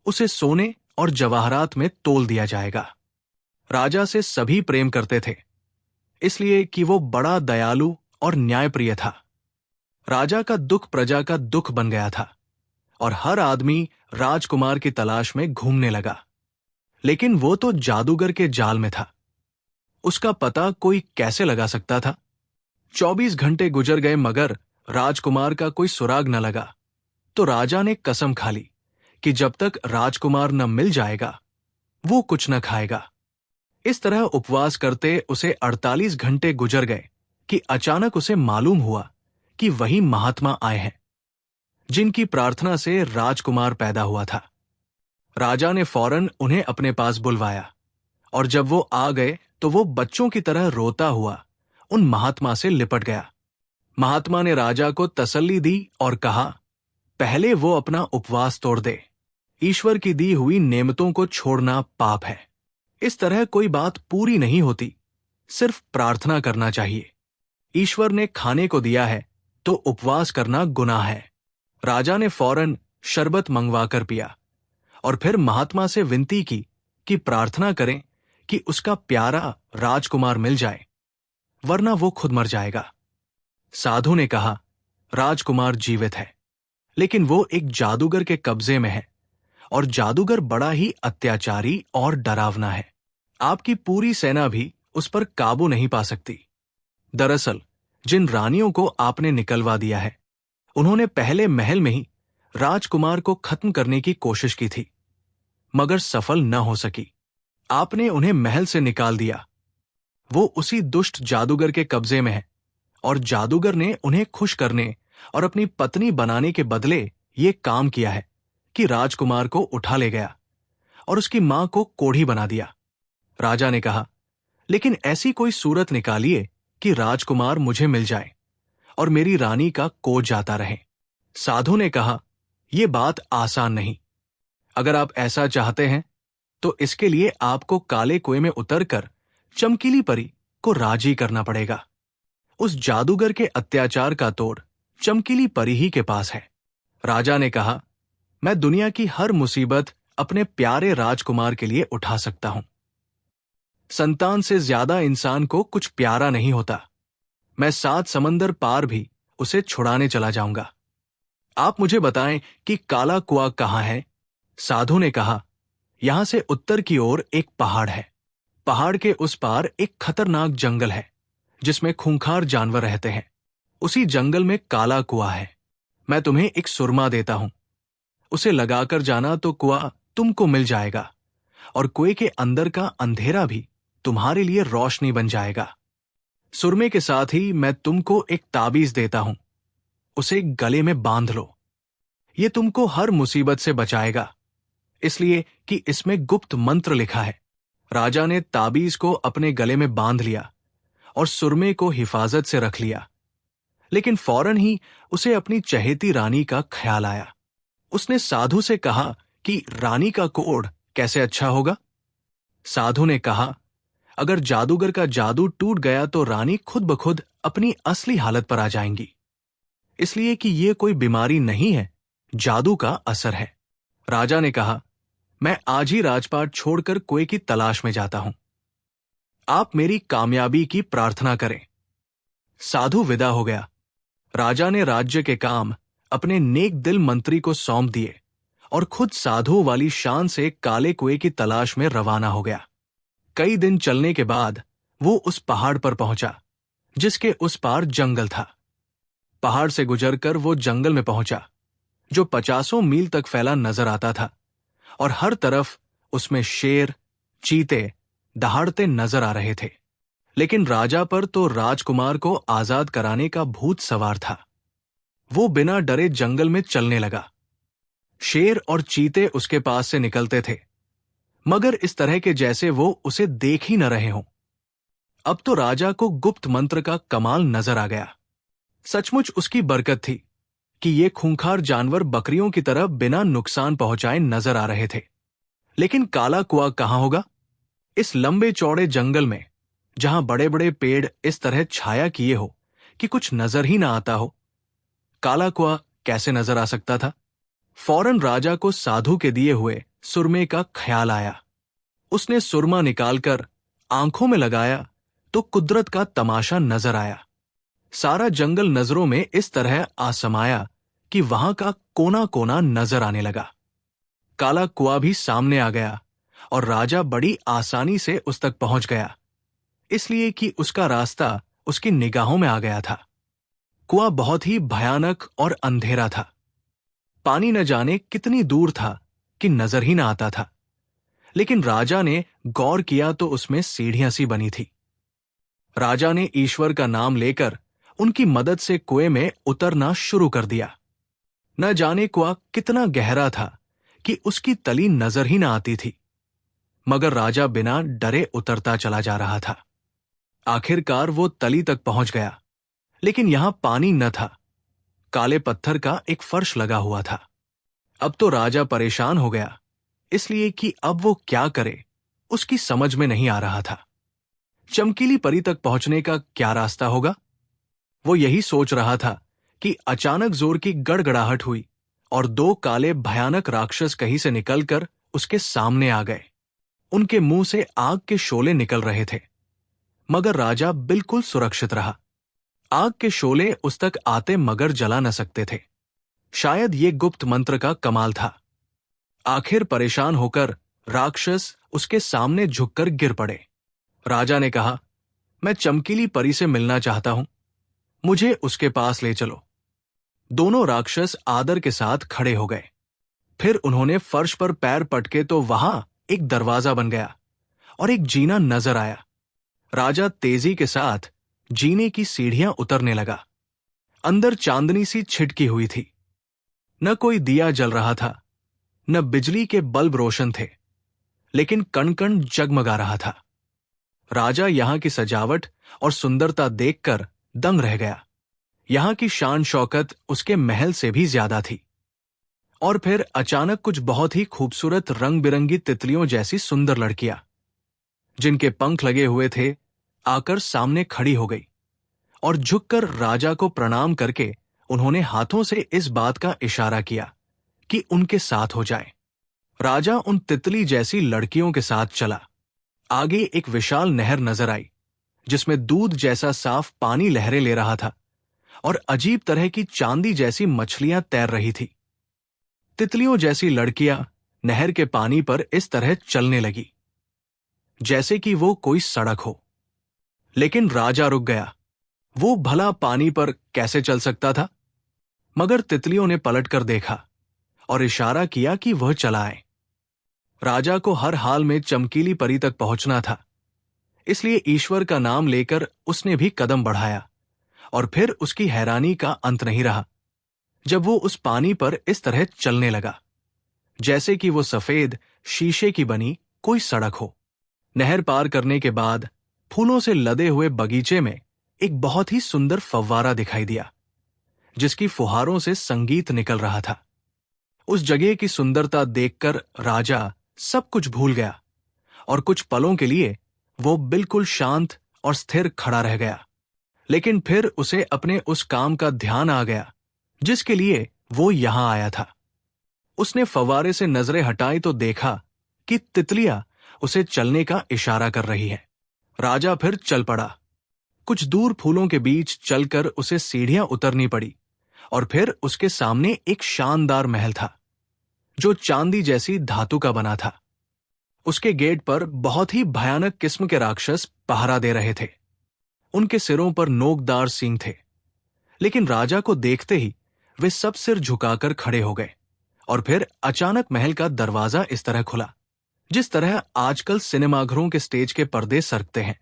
उसे सोने और जवाहरात में तोल दिया जाएगा। राजा से सभी प्रेम करते थे, इसलिए कि वो बड़ा दयालु और न्यायप्रिय था। राजा का दुख प्रजा का दुख बन गया था और हर आदमी राजकुमार की तलाश में घूमने लगा। लेकिन वो तो जादूगर के जाल में था। उसका पता कोई कैसे लगा सकता था? 24 घंटे गुजर गए मगर राजकुमार का कोई सुराग न लगा। तो राजा ने कसम खा ली कि जब तक राजकुमार न मिल जाएगा वो कुछ न खाएगा। इस तरह उपवास करते उसे 48 घंटे गुजर गए कि अचानक उसे मालूम हुआ कि वही महात्मा आए हैं जिनकी प्रार्थना से राजकुमार पैदा हुआ था। राजा ने फौरन उन्हें अपने पास बुलवाया और जब वो आ गए तो वो बच्चों की तरह रोता हुआ उन महात्मा से लिपट गया। महात्मा ने राजा को तसल्ली दी और कहा, पहले वो अपना उपवास तोड़ दे। ईश्वर की दी हुई नेमतों को छोड़ना पाप है। इस तरह कोई बात पूरी नहीं होती, सिर्फ प्रार्थना करना चाहिए। ईश्वर ने खाने को दिया है तो उपवास करना गुनाह है। राजा ने फौरन शरबत मंगवाकर पिया और फिर महात्मा से विनती की कि प्रार्थना करें कि उसका प्यारा राजकुमार मिल जाए, वरना वो खुद मर जाएगा। साधु ने कहा, राजकुमार जीवित है, लेकिन वो एक जादूगर के कब्जे में है और जादूगर बड़ा ही अत्याचारी और डरावना है। आपकी पूरी सेना भी उस पर काबू नहीं पा सकती। दरअसल जिन रानियों को आपने निकलवा दिया है उन्होंने पहले महल में ही राजकुमार को खत्म करने की कोशिश की थी, मगर सफल न हो सकी। आपने उन्हें महल से निकाल दिया। वो उसी दुष्ट जादूगर के कब्जे में है और जादूगर ने उन्हें खुश करने और अपनी पत्नी बनाने के बदले ये काम किया है कि राजकुमार को उठा ले गया और उसकी मां को कोढ़ी बना दिया। राजा ने कहा, लेकिन ऐसी कोई सूरत निकालिए कि राजकुमार मुझे मिल जाए और मेरी रानी का कोज जाता रहे। साधु ने कहा, यह बात आसान नहीं। अगर आप ऐसा चाहते हैं तो इसके लिए आपको काले कुएं में उतरकर चमकीली परी को राजी करना पड़ेगा। उस जादूगर के अत्याचार का तोड़ चमकीली परी ही के पास है। राजा ने कहा, मैं दुनिया की हर मुसीबत अपने प्यारे राजकुमार के लिए उठा सकता हूं। संतान से ज्यादा इंसान को कुछ प्यारा नहीं होता। मैं 7 समंदर पार भी उसे छुड़ाने चला जाऊंगा। आप मुझे बताएं कि काला कुआं कहां है? साधु ने कहा, यहां से उत्तर की ओर एक पहाड़ है। पहाड़ के उस पार एक खतरनाक जंगल है जिसमें खूंखार जानवर रहते हैं। उसी जंगल में काला कुआं है। मैं तुम्हें एक सुरमा देता हूं, उसे लगाकर जाना तो कुआं तुमको मिल जाएगा और कुएं के अंदर का अंधेरा भी तुम्हारे लिए रोशनी बन जाएगा। सुरमे के साथ ही मैं तुमको एक ताबीज देता हूं, उसे गले में बांध लो। ये तुमको हर मुसीबत से बचाएगा, इसलिए कि इसमें गुप्त मंत्र लिखा है। राजा ने ताबीज को अपने गले में बांध लिया और सुरमे को हिफाजत से रख लिया। लेकिन फौरन ही उसे अपनी चहेती रानी का ख्याल आया। उसने साधु से कहा कि रानी का कोढ़ कैसे अच्छा होगा। साधु ने कहा, अगर जादूगर का जादू टूट गया तो रानी खुद ब खुद अपनी असली हालत पर आ जाएंगी, इसलिए कि यह कोई बीमारी नहीं है, जादू का असर है। राजा ने कहा, मैं आज ही राजपाट छोड़कर कुएं की तलाश में जाता हूं। आप मेरी कामयाबी की प्रार्थना करें। साधु विदा हो गया। राजा ने राज्य के काम अपने नेक दिल मंत्री को सौंप दिए और खुद साधुओं वाली शान से काले कुएं की तलाश में रवाना हो गया। कई दिन चलने के बाद वो उस पहाड़ पर पहुंचा जिसके उस पार जंगल था। पहाड़ से गुजरकर वो जंगल में पहुंचा जो 50 मील तक फैला नजर आता था और हर तरफ उसमें शेर, चीते दहाड़ते नजर आ रहे थे। लेकिन राजा पर तो राजकुमार को आजाद कराने का भूत सवार था। वो बिना डरे जंगल में चलने लगा। शेर और चीते उसके पास से निकलते थे, मगर इस तरह के जैसे वो उसे देख ही न रहे हों। अब तो राजा को गुप्त मंत्र का कमाल नजर आ गया। सचमुच उसकी बरकत थी कि ये खूंखार जानवर बकरियों की तरह बिना नुकसान पहुंचाए नजर आ रहे थे। लेकिन काला कुआं कहां होगा? इस लंबे चौड़े जंगल में, जहां बड़े बड़े पेड़ इस तरह छाया किए हो कि कुछ नजर ही ना आता हो, काला कुआं कैसे नजर आ सकता था? फौरन राजा को साधु के दिए हुए सुरमे का ख्याल आया। उसने सुरमा निकालकर आंखों में लगाया तो कुदरत का तमाशा नजर आया। सारा जंगल नजरों में इस तरह आसमाया कि वहां का कोना कोना नजर आने लगा। काला कुआं भी सामने आ गया और राजा बड़ी आसानी से उस तक पहुंच गया, इसलिए कि उसका रास्ता उसकी निगाहों में आ गया था। कुआं बहुत ही भयानक और अंधेरा था। पानी न जाने कितनी दूर था कि नजर ही न आता था। लेकिन राजा ने गौर किया तो उसमें सीढ़ियां सी बनी थी। राजा ने ईश्वर का नाम लेकर उनकी मदद से कुएं में उतरना शुरू कर दिया। न जाने कुआं कितना गहरा था कि उसकी तली नजर ही न आती थी, मगर राजा बिना डरे उतरता चला जा रहा था। आखिरकार वो तली तक पहुंच गया, लेकिन यहां पानी न था। काले पत्थर का एक फर्श लगा हुआ था। अब तो राजा परेशान हो गया, इसलिए कि अब वो क्या करे उसकी समझ में नहीं आ रहा था। चमकीली परी तक पहुंचने का क्या रास्ता होगा? वो यही सोच रहा था कि अचानक जोर की गड़गड़ाहट हुई और 2 काले भयानक राक्षस कहीं से निकलकर उसके सामने आ गए। उनके मुंह से आग के शोले निकल रहे थे, मगर राजा बिल्कुल सुरक्षित रहा। आग के शोले उस तक आते मगर जला न सकते थे। शायद ये गुप्त मंत्र का कमाल था। आखिर परेशान होकर राक्षस उसके सामने झुककर गिर पड़े। राजा ने कहा, मैं चमकीली परी से मिलना चाहता हूं, मुझे उसके पास ले चलो। दोनों राक्षस आदर के साथ खड़े हो गए। फिर उन्होंने फर्श पर पैर पटके तो वहां एक दरवाजा बन गया और एक जीना नजर आया। राजा तेजी के साथ जीने की सीढ़ियां उतरने लगा। अंदर चांदनी सी छिटकी हुई थी। न कोई दिया जल रहा था, न बिजली के बल्ब रोशन थे, लेकिन कण कण जगमगा रहा था। राजा यहां की सजावट और सुंदरता देखकर दंग रह गया। यहां की शान शौकत उसके महल से भी ज्यादा थी। और फिर अचानक कुछ बहुत ही खूबसूरत रंग बिरंगी तितलियों जैसी सुंदर लड़कियां, जिनके पंख लगे हुए थे, आकर सामने खड़ी हो गई और झुककर राजा को प्रणाम करके उन्होंने हाथों से इस बात का इशारा किया कि उनके साथ हो जाए। राजा उन तितली जैसी लड़कियों के साथ चला। आगे एक विशाल नहर नजर आई, जिसमें दूध जैसा साफ पानी लहरें ले रहा था और अजीब तरह की चांदी जैसी मछलियां तैर रही थी। तितलियों जैसी लड़कियां नहर के पानी पर इस तरह चलने लगी जैसे कि वो कोई सड़क हो। लेकिन राजा रुक गया। वो भला पानी पर कैसे चल सकता था? मगर तितलियों ने पलटकर देखा और इशारा किया कि वह चला आए। राजा को हर हाल में चमकीली परी तक पहुंचना था, इसलिए ईश्वर का नाम लेकर उसने भी कदम बढ़ाया। और फिर उसकी हैरानी का अंत नहीं रहा जब वो उस पानी पर इस तरह चलने लगा जैसे कि वो सफेद शीशे की बनी कोई सड़क हो। नहर पार करने के बाद फूलों से लदे हुए बगीचे में एक बहुत ही सुंदर फव्वारा दिखाई दिया, जिसकी फुहारों से संगीत निकल रहा था। उस जगह की सुंदरता देखकर राजा सब कुछ भूल गया और कुछ पलों के लिए वो बिल्कुल शांत और स्थिर खड़ा रह गया। लेकिन फिर उसे अपने उस काम का ध्यान आ गया जिसके लिए वो यहां आया था। उसने फव्वारे से नजरें हटाई तो देखा कि तितलियां उसे चलने का इशारा कर रही है। राजा फिर चल पड़ा। कुछ दूर फूलों के बीच चलकर उसे सीढ़ियां उतरनी पड़ी और फिर उसके सामने एक शानदार महल था जो चांदी जैसी धातु का बना था। उसके गेट पर बहुत ही भयानक किस्म के राक्षस पहरा दे रहे थे। उनके सिरों पर नोकदार सींग थे, लेकिन राजा को देखते ही वे सब सिर झुकाकर खड़े हो गए। और फिर अचानक महल का दरवाजा इस तरह खुला जिस तरह आजकल सिनेमाघरों के स्टेज के पर्दे सरकते हैं।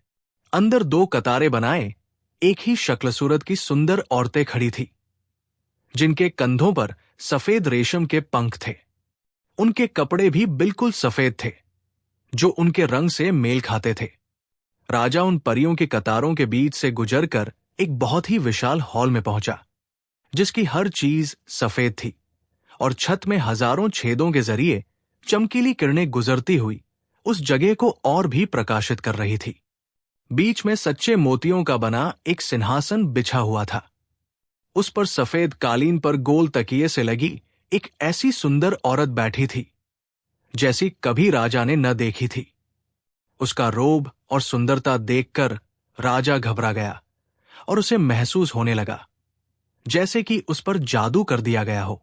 अंदर दो कतारें बनाए एक ही शक्ल सूरत की सुंदर औरतें खड़ी थी, जिनके कंधों पर सफेद रेशम के पंख थे। उनके कपड़े भी बिल्कुल सफेद थे, जो उनके रंग से मेल खाते थे। राजा उन परियों की कतारों के बीच से गुजरकर एक बहुत ही विशाल हॉल में पहुंचा, जिसकी हर चीज सफेद थी और छत में हजारों छेदों के जरिए चमकीली किरणें गुजरती हुई उस जगह को और भी प्रकाशित कर रही थी। बीच में सच्चे मोतियों का बना एक सिंहासन बिछा हुआ था। उस पर सफेद कालीन पर गोल तकिए से लगी एक ऐसी सुंदर औरत बैठी थी जैसी कभी राजा ने न देखी थी। उसका रोब और सुंदरता देखकर राजा घबरा गया और उसे महसूस होने लगा जैसे कि उस पर जादू कर दिया गया हो।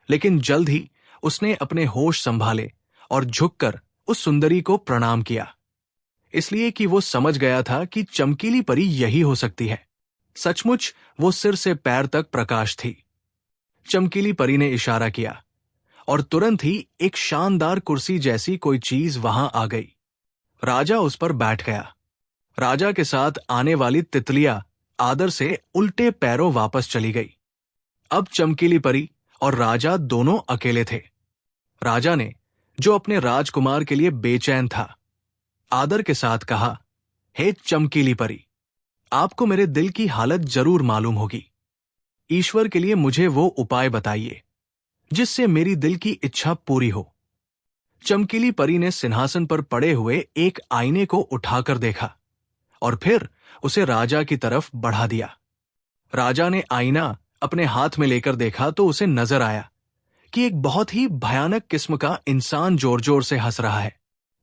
लेकिन जल्द ही उसने अपने होश संभाले और झुककर उस सुंदरी को प्रणाम किया, इसलिए कि वो समझ गया था कि चमकीली परी यही हो सकती है। सचमुच वो सिर से पैर तक प्रकाश थी। चमकीली परी ने इशारा किया और तुरंत ही एक शानदार कुर्सी जैसी कोई चीज वहां आ गई। राजा उस पर बैठ गया। राजा के साथ आने वाली तितलियां आदर से उल्टे पैरों वापस चली गई। अब चमकीली परी और राजा दोनों अकेले थे। राजा ने, जो अपने राजकुमार के लिए बेचैन था, आदर के साथ कहा, हे चमकीली परी, आपको मेरे दिल की हालत जरूर मालूम होगी। ईश्वर के लिए मुझे वो उपाय बताइए जिससे मेरी दिल की इच्छा पूरी हो। चमकीली परी ने सिंहासन पर पड़े हुए एक आईने को उठाकर देखा और फिर उसे राजा की तरफ बढ़ा दिया। राजा ने आईना अपने हाथ में लेकर देखा तो उसे नजर आया कि एक बहुत ही भयानक किस्म का इंसान जोर जोर से हंस रहा है।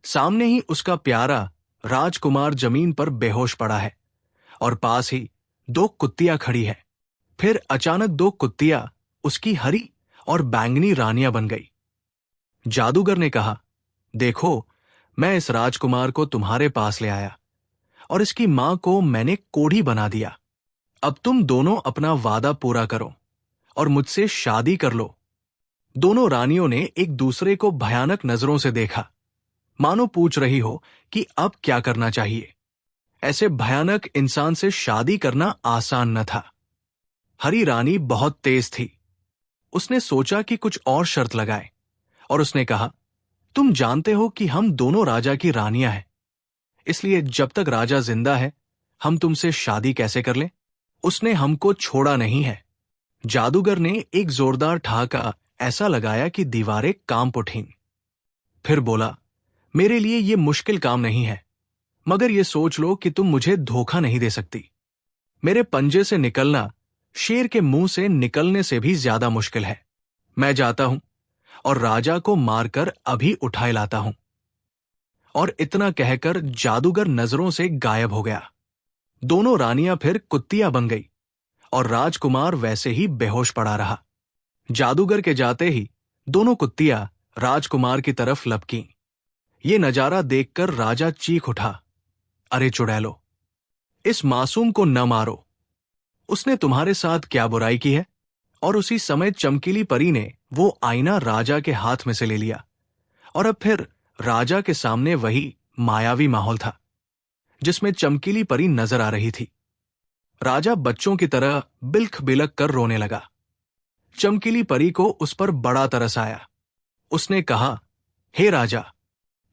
सामने ही उसका प्यारा राजकुमार जमीन पर बेहोश पड़ा है और पास ही दो कुत्तियां खड़ी है। फिर अचानक दो कुत्तियां उसकी हरी और बैंगनी रानियां बन गई। जादूगर ने कहा, देखो, मैं इस राजकुमार को तुम्हारे पास ले आया और इसकी मां को मैंने कोढ़ी बना दिया। अब तुम दोनों अपना वादा पूरा करो और मुझसे शादी कर लो। दोनों रानियों ने एक दूसरे को भयानक नजरों से देखा, मानो पूछ रही हो कि अब क्या करना चाहिए। ऐसे भयानक इंसान से शादी करना आसान न था। हरी रानी बहुत तेज थी। उसने सोचा कि कुछ और शर्त लगाए और उसने कहा, तुम जानते हो कि हम दोनों राजा की रानियां हैं, इसलिए जब तक राजा जिंदा है हम तुमसे शादी कैसे कर लें? उसने हमको छोड़ा नहीं है। जादूगर ने एक जोरदार ठहाका ऐसा लगाया कि दीवारें कांप उठीं। फिर बोला, मेरे लिए ये मुश्किल काम नहीं है, मगर ये सोच लो कि तुम मुझे धोखा नहीं दे सकती। मेरे पंजे से निकलना शेर के मुंह से निकलने से भी ज्यादा मुश्किल है। मैं जाता हूं और राजा को मारकर अभी उठाए लाता हूं। और इतना कहकर जादूगर नजरों से गायब हो गया। दोनों रानियां फिर कुत्तियां बन गई और राजकुमार वैसे ही बेहोश पड़ा रहा। जादूगर के जाते ही दोनों कुत्तियां राजकुमार की तरफ लपकीं। ये नजारा देखकर राजा चीख उठा, अरे चुड़ैलो, इस मासूम को न मारो, उसने तुम्हारे साथ क्या बुराई की है? और उसी समय चमकीली परी ने वो आईना राजा के हाथ में से ले लिया और अब फिर राजा के सामने वही मायावी माहौल था जिसमें चमकीली परी नजर आ रही थी। राजा बच्चों की तरह बिल्ख बिलख कर रोने लगा। चमकीली परी को उस पर बड़ा तरस आया। उसने कहा, हे राजा,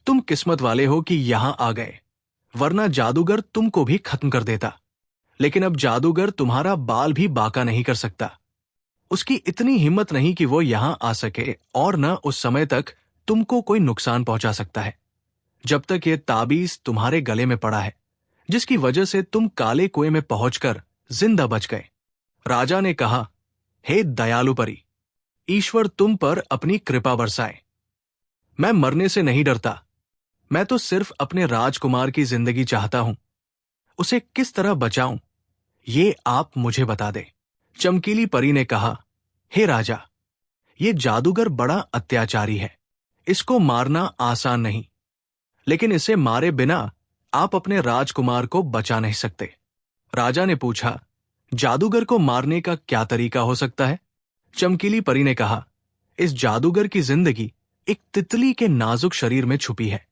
तुम किस्मत वाले हो कि यहां आ गए, वरना जादूगर तुमको भी खत्म कर देता। लेकिन अब जादूगर तुम्हारा बाल भी बांका नहीं कर सकता। उसकी इतनी हिम्मत नहीं कि वो यहां आ सके, और न उस समय तक तुमको कोई नुकसान पहुंचा सकता है, जब तक ये ताबीज तुम्हारे गले में पड़ा है, जिसकी वजह से तुम काले कुएं में पहुंचकर जिंदा बच गए। राजा ने कहा, हे दयालु परी, ईश्वर तुम पर अपनी कृपा बरसाए। मैं मरने से नहीं डरता, मैं तो सिर्फ अपने राजकुमार की जिंदगी चाहता हूं। उसे किस तरह बचाऊं, ये आप मुझे बता दें। चमकीली परी ने कहा, हे राजा, ये जादूगर बड़ा अत्याचारी है, इसको मारना आसान नहीं, लेकिन इसे मारे बिना आप अपने राजकुमार को बचा नहीं सकते। राजा ने पूछा, जादूगर को मारने का क्या तरीका हो सकता है? चमकीली परी ने कहा, इस जादूगर की जिंदगी एक तितली के नाजुक शरीर में छुपी है,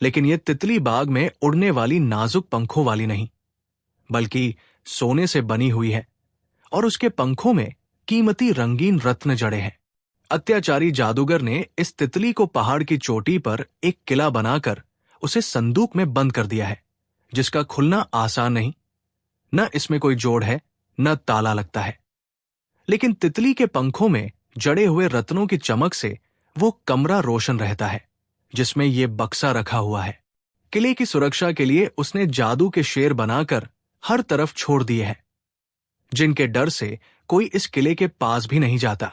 लेकिन यह तितली बाग में उड़ने वाली नाजुक पंखों वाली नहीं, बल्कि सोने से बनी हुई है, और उसके पंखों में कीमती रंगीन रत्न जड़े हैं। अत्याचारी जादूगर ने इस तितली को पहाड़ की चोटी पर एक किला बनाकर उसे संदूक में बंद कर दिया है, जिसका खुलना आसान नहीं। न इसमें कोई जोड़ है, न ताला लगता है, लेकिन तितली के पंखों में जड़े हुए रत्नों की चमक से वो कमरा रोशन रहता है जिसमें ये बक्सा रखा हुआ है। किले की सुरक्षा के लिए उसने जादू के शेर बनाकर हर तरफ छोड़ दिए हैं, जिनके डर से कोई इस किले के पास भी नहीं जाता।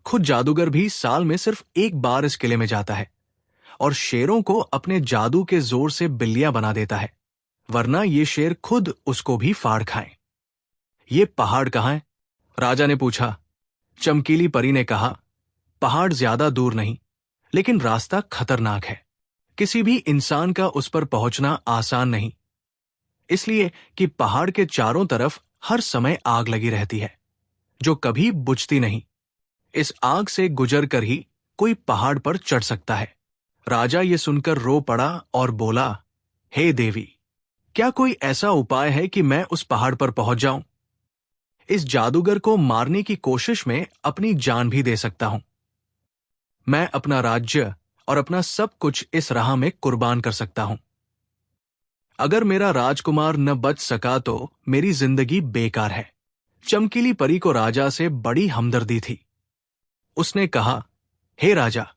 खुद जादूगर भी साल में सिर्फ एक बार इस किले में जाता है, और शेरों को अपने जादू के जोर से बिल्लियां बना देता है, वरना ये शेर खुद उसको भी फाड़ खाएं। ये पहाड़ कहाँ है? राजा ने पूछा। चमकीली परी ने कहा, पहाड़ ज्यादा दूर नहीं, लेकिन रास्ता खतरनाक है। किसी भी इंसान का उस पर पहुंचना आसान नहीं, इसलिए कि पहाड़ के चारों तरफ हर समय आग लगी रहती है, जो कभी बुझती नहीं। इस आग से गुजर कर ही कोई पहाड़ पर चढ़ सकता है। राजा ये सुनकर रो पड़ा और बोला, हे देवी, क्या कोई ऐसा उपाय है कि मैं उस पहाड़ पर पहुंच जाऊं? इस जादूगर को मारने की कोशिश में अपनी जान भी दे सकता हूं। मैं अपना राज्य और अपना सब कुछ इस राह में कुर्बान कर सकता हूं। अगर मेरा राजकुमार न बच सका तो मेरी जिंदगी बेकार है। चमकीली परी को राजा से बड़ी हमदर्दी थी। उसने कहा, हे राजा,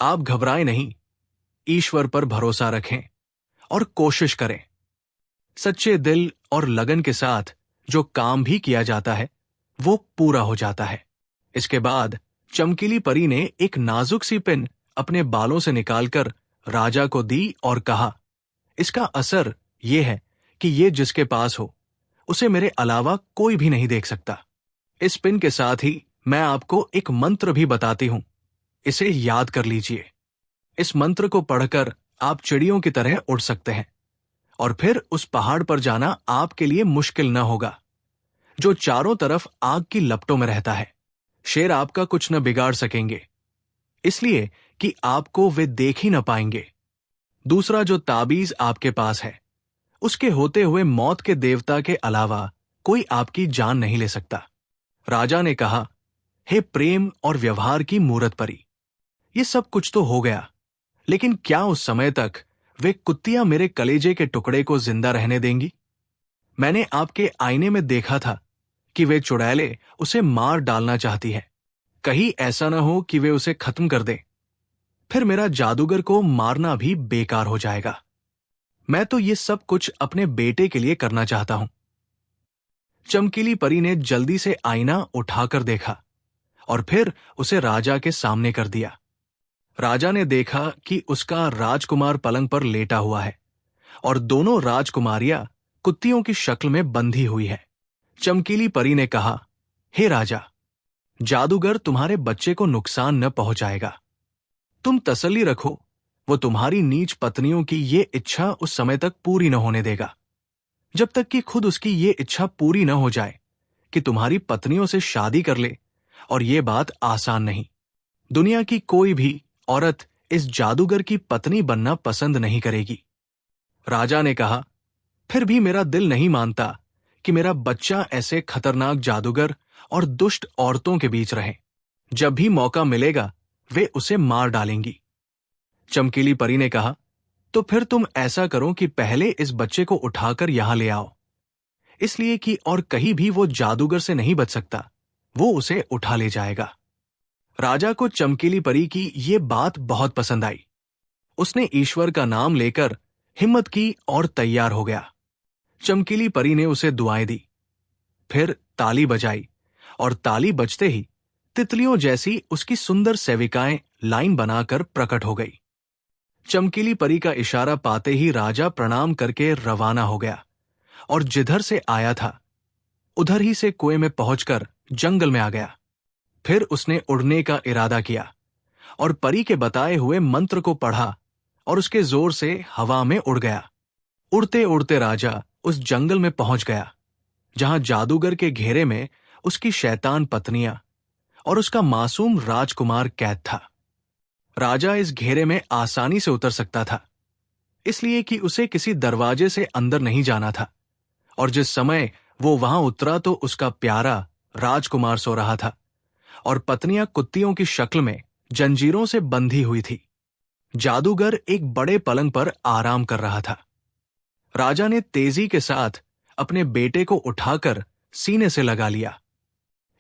आप घबराएं नहीं, ईश्वर पर भरोसा रखें और कोशिश करें। सच्चे दिल और लगन के साथ जो काम भी किया जाता है वो पूरा हो जाता है। इसके बाद चमकीली परी ने एक नाजुक सी पिन अपने बालों से निकालकर राजा को दी और कहा, इसका असर यह है कि ये जिसके पास हो उसे मेरे अलावा कोई भी नहीं देख सकता। इस पिन के साथ ही मैं आपको एक मंत्र भी बताती हूं, इसे याद कर लीजिए। इस मंत्र को पढ़कर आप चिड़ियों की तरह उड़ सकते हैं, और फिर उस पहाड़ पर जाना आपके लिए मुश्किल न होगा, जो चारों तरफ आग की लपटों में रहता है। शेर आपका कुछ न बिगाड़ सकेंगे, इसलिए कि आपको वे देख ही न पाएंगे। दूसरा जो ताबीज आपके पास है, उसके होते हुए मौत के देवता के अलावा कोई आपकी जान नहीं ले सकता। राजा ने कहा, हे प्रेम और व्यवहार की मूरत परी, ये सब कुछ तो हो गया, लेकिन क्या उस समय तक वे कुत्तियां मेरे कलेजे के टुकड़े को जिंदा रहने देंगी? मैंने आपके आईने में देखा था कि वे चुड़ैलें उसे मार डालना चाहती हैं। कहीं ऐसा न हो कि वे उसे खत्म कर दें, फिर मेरा जादूगर को मारना भी बेकार हो जाएगा। मैं तो ये सब कुछ अपने बेटे के लिए करना चाहता हूं। चमकीली परी ने जल्दी से आईना उठाकर देखा और फिर उसे राजा के सामने कर दिया। राजा ने देखा कि उसका राजकुमार पलंग पर लेटा हुआ है और दोनों राजकुमारियां कुत्तियों की शक्ल में बंधी हुई है। चमकीली परी ने कहा, हे राजा, जादूगर तुम्हारे बच्चे को नुकसान न पहुंचाएगा। तुम तसल्ली रखो, वो तुम्हारी नीच पत्नियों की ये इच्छा उस समय तक पूरी न होने देगा, जब तक कि खुद उसकी ये इच्छा पूरी न हो जाए कि तुम्हारी पत्नियों से शादी कर ले, और ये बात आसान नहीं। दुनिया की कोई भी औरत इस जादूगर की पत्नी बनना पसंद नहीं करेगी। राजा ने कहा, फिर भी मेरा दिल नहीं मानता कि मेरा बच्चा ऐसे खतरनाक जादूगर और दुष्ट औरतों के बीच रहे। जब भी मौका मिलेगा वे उसे मार डालेंगी। चमकीली परी ने कहा, तो फिर तुम ऐसा करो कि पहले इस बच्चे को उठाकर यहां ले आओ, इसलिए कि और कहीं भी वो जादूगर से नहीं बच सकता, वो उसे उठा ले जाएगा। राजा को चमकीली परी की ये बात बहुत पसंद आई। उसने ईश्वर का नाम लेकर हिम्मत की और तैयार हो गया। चमकीली परी ने उसे दुआएं दी, फिर ताली बजाई और ताली बजते ही तितलियों जैसी उसकी सुंदर सेविकाएं लाइन बनाकर प्रकट हो गई। चमकीली परी का इशारा पाते ही राजा प्रणाम करके रवाना हो गया और जिधर से आया था उधर ही से कुएं में पहुंचकर जंगल में आ गया। फिर उसने उड़ने का इरादा किया और परी के बताए हुए मंत्र को पढ़ा और उसके जोर से हवा में उड़ गया। उड़ते उड़ते राजा उस जंगल में पहुंच गया जहां जादूगर के घेरे में उसकी शैतान पत्नियां और उसका मासूम राजकुमार कैद था। राजा इस घेरे में आसानी से उतर सकता था, इसलिए कि उसे किसी दरवाजे से अंदर नहीं जाना था, और जिस समय वो वहां उतरा तो उसका प्यारा राजकुमार सो रहा था और पत्नियां कुत्तियों की शक्ल में जंजीरों से बंधी हुई थी। जादूगर एक बड़े पलंग पर आराम कर रहा था। राजा ने तेजी के साथ अपने बेटे को उठाकर सीने से लगा लिया।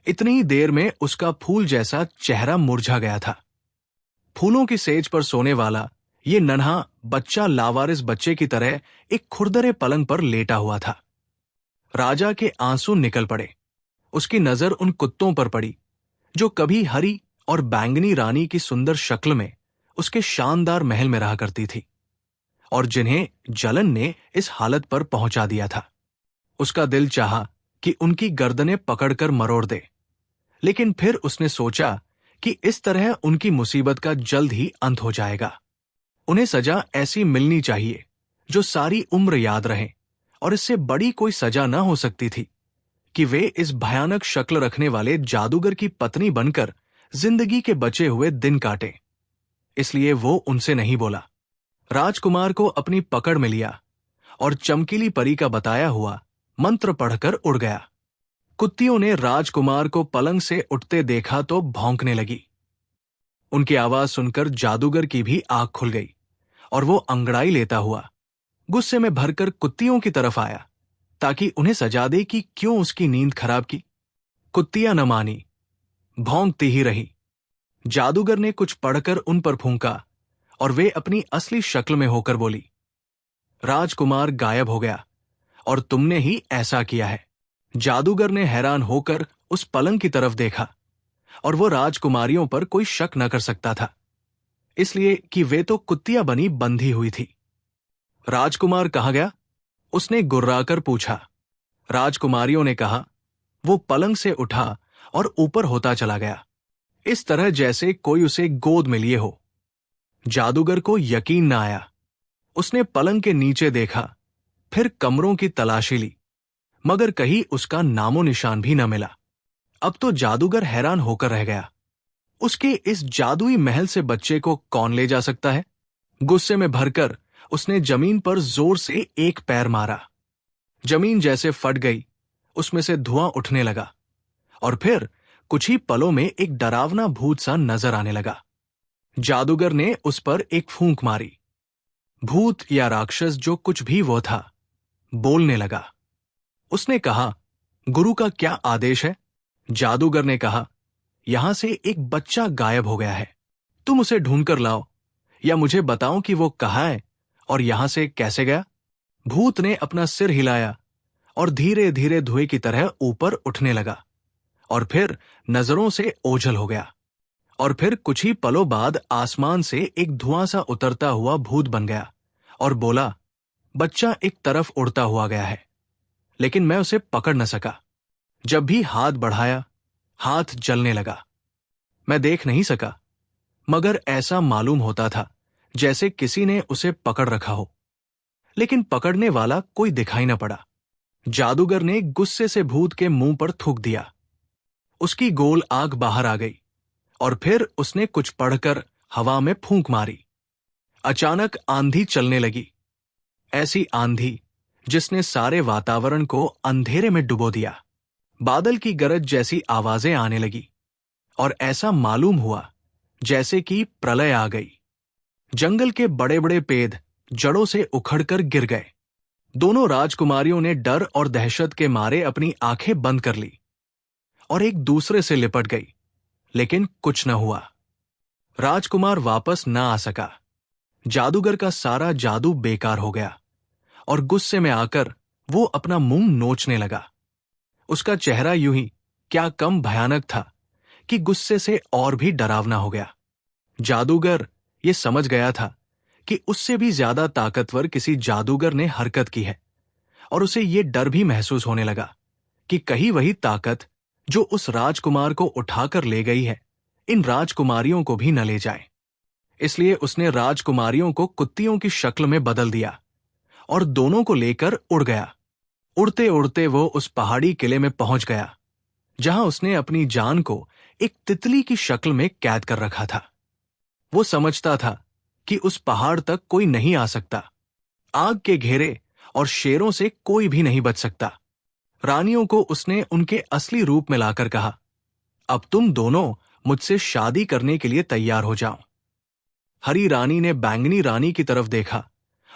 इतनी ही देर में उसका फूल जैसा चेहरा मुरझा गया था। फूलों की सेज पर सोने वाला ये नन्हा बच्चा लावारिस बच्चे की तरह एक खुरदरे पलंग पर लेटा हुआ था। राजा के आंसू निकल पड़े। उसकी नजर उन कुत्तों पर पड़ी जो कभी हरी और बैंगनी रानी की सुंदर शक्ल में उसके शानदार महल में रहा करती थी और जिन्हें जलन ने इस हालत पर पहुंचा दिया था। उसका दिल चाहा कि उनकी गर्दनें पकड़कर मरोड़ दे, लेकिन फिर उसने सोचा कि इस तरह उनकी मुसीबत का जल्द ही अंत हो जाएगा। उन्हें सजा ऐसी मिलनी चाहिए जो सारी उम्र याद रहे, और इससे बड़ी कोई सजा न हो सकती थी कि वे इस भयानक शक्ल रखने वाले जादूगर की पत्नी बनकर जिंदगी के बचे हुए दिन काटें। इसलिए वो उनसे नहीं बोला। राजकुमार को अपनी पकड़ में लिया और चमकीली परी का बताया हुआ मंत्र पढ़कर उड़ गया। कुत्तियों ने राजकुमार को पलंग से उठते देखा तो भौंकने लगी। उनकी आवाज सुनकर जादूगर की भी आंख खुल गई और वो अंगड़ाई लेता हुआ गुस्से में भरकर कुत्तियों की तरफ आया ताकि उन्हें सजा दे कि क्यों उसकी नींद खराब की। कुत्तियां न मानी, भौंकती ही रही। जादूगर ने कुछ पढ़कर उन पर फूंका और वे अपनी असली शक्ल में होकर बोली, राजकुमार गायब हो गया और तुमने ही ऐसा किया है। जादूगर ने हैरान होकर उस पलंग की तरफ देखा और वो राजकुमारियों पर कोई शक न कर सकता था, इसलिए कि वे तो कुत्तियां बनी बंधी हुई थी। राजकुमार कहाँ गया? उसने गुर्राकर पूछा। राजकुमारियों ने कहा, वो पलंग से उठा और ऊपर होता चला गया, इस तरह जैसे कोई उसे गोद में लिए हो। जादूगर को यकीन न आया। उसने पलंग के नीचे देखा, फिर कमरों की तलाशी ली, मगर कहीं उसका नामो निशान भी न मिला। अब तो जादूगर हैरान होकर रह गया। उसके इस जादुई महल से बच्चे को कौन ले जा सकता है? गुस्से में भरकर उसने जमीन पर जोर से एक पैर मारा। जमीन जैसे फट गई, उसमें से धुआं उठने लगा और फिर कुछ ही पलों में एक डरावना भूत सा नजर आने लगा। जादूगर ने उस पर एक फूंक मारी। भूत या राक्षस जो कुछ भी वो था, बोलने लगा। उसने कहा, गुरु का क्या आदेश है? जादूगर ने कहा, यहां से एक बच्चा गायब हो गया है, तुम उसे ढूंढकर लाओ, या मुझे बताओ कि वो कहाँ है और यहां से कैसे गया। भूत ने अपना सिर हिलाया और धीरे धीरे धुएं की तरह ऊपर उठने लगा और फिर नजरों से ओझल हो गया, और फिर कुछ ही पलों बाद आसमान से एक धुआं सा उतरता हुआ भूत बन गया और बोला, बच्चा एक तरफ उड़ता हुआ गया है, लेकिन मैं उसे पकड़ न सका। जब भी हाथ बढ़ाया, हाथ जलने लगा। मैं देख नहीं सका, मगर ऐसा मालूम होता था जैसे किसी ने उसे पकड़ रखा हो, लेकिन पकड़ने वाला कोई दिखाई न पड़ा। जादूगर ने गुस्से से भूत के मुंह पर थूक दिया। उसकी गोल आग बाहर आ गई और फिर उसने कुछ पढ़कर हवा में फूंक मारी। अचानक आंधी चलने लगी, ऐसी आंधी जिसने सारे वातावरण को अंधेरे में डुबो दिया। बादल की गरज जैसी आवाजें आने लगी और ऐसा मालूम हुआ जैसे कि प्रलय आ गई। जंगल के बड़े बड़े पेड़ जड़ों से उखड़कर गिर गए। दोनों राजकुमारियों ने डर और दहशत के मारे अपनी आंखें बंद कर ली और एक दूसरे से लिपट गई, लेकिन कुछ न हुआ। राजकुमार वापस न आ सका। जादूगर का सारा जादू बेकार हो गया और गुस्से में आकर वो अपना मुंह नोचने लगा। उसका चेहरा यूं ही क्या कम भयानक था कि गुस्से से और भी डरावना हो गया। जादूगर ये समझ गया था कि उससे भी ज्यादा ताकतवर किसी जादूगर ने हरकत की है और उसे ये डर भी महसूस होने लगा कि कहीं वही ताकत जो उस राजकुमार को उठाकर ले गई है इन राजकुमारियों को भी न ले जाए। इसलिए उसने राजकुमारियों को कुत्तियों की शक्ल में बदल दिया और दोनों को लेकर उड़ गया। उड़ते उड़ते वो उस पहाड़ी किले में पहुंच गया जहां उसने अपनी जान को एक तितली की शक्ल में कैद कर रखा था। वो समझता था कि उस पहाड़ तक कोई नहीं आ सकता। आग के घेरे और शेरों से कोई भी नहीं बच सकता। रानियों को उसने उनके असली रूप में लाकर कहा, अब तुम दोनों मुझसे शादी करने के लिए तैयार हो जाओ। हरी रानी ने बैंगनी रानी की तरफ देखा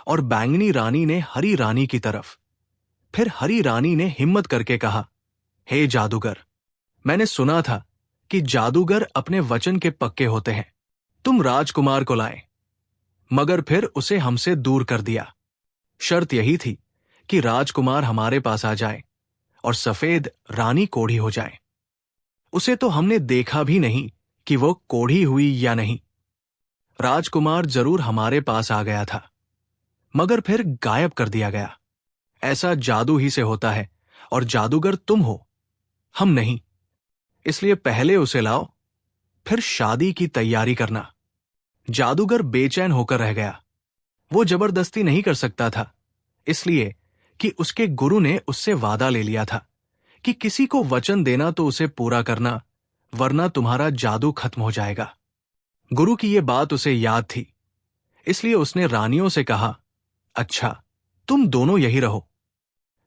और बैंगनी रानी ने हरी रानी की तरफ। फिर हरी रानी ने हिम्मत करके कहा, हे जादूगर, मैंने सुना था कि जादूगर अपने वचन के पक्के होते हैं। तुम राजकुमार को लाए, मगर फिर उसे हमसे दूर कर दिया। शर्त यही थी कि राजकुमार हमारे पास आ जाए और सफेद रानी कोढ़ी हो जाए। उसे तो हमने देखा भी नहीं कि वो कोढ़ी हुई या नहीं। राजकुमार जरूर हमारे पास आ गया था, मगर फिर गायब कर दिया गया। ऐसा जादू ही से होता है और जादूगर तुम हो, हम नहीं। इसलिए पहले उसे लाओ, फिर शादी की तैयारी करना। जादूगर बेचैन होकर रह गया। वो जबरदस्ती नहीं कर सकता था, इसलिए कि उसके गुरु ने उससे वादा ले लिया था कि किसी को वचन देना तो उसे पूरा करना, वरना तुम्हारा जादू खत्म हो जाएगा। गुरु की ये बात उसे याद थी, इसलिए उसने रानियों से कहा, अच्छा, तुम दोनों यही रहो।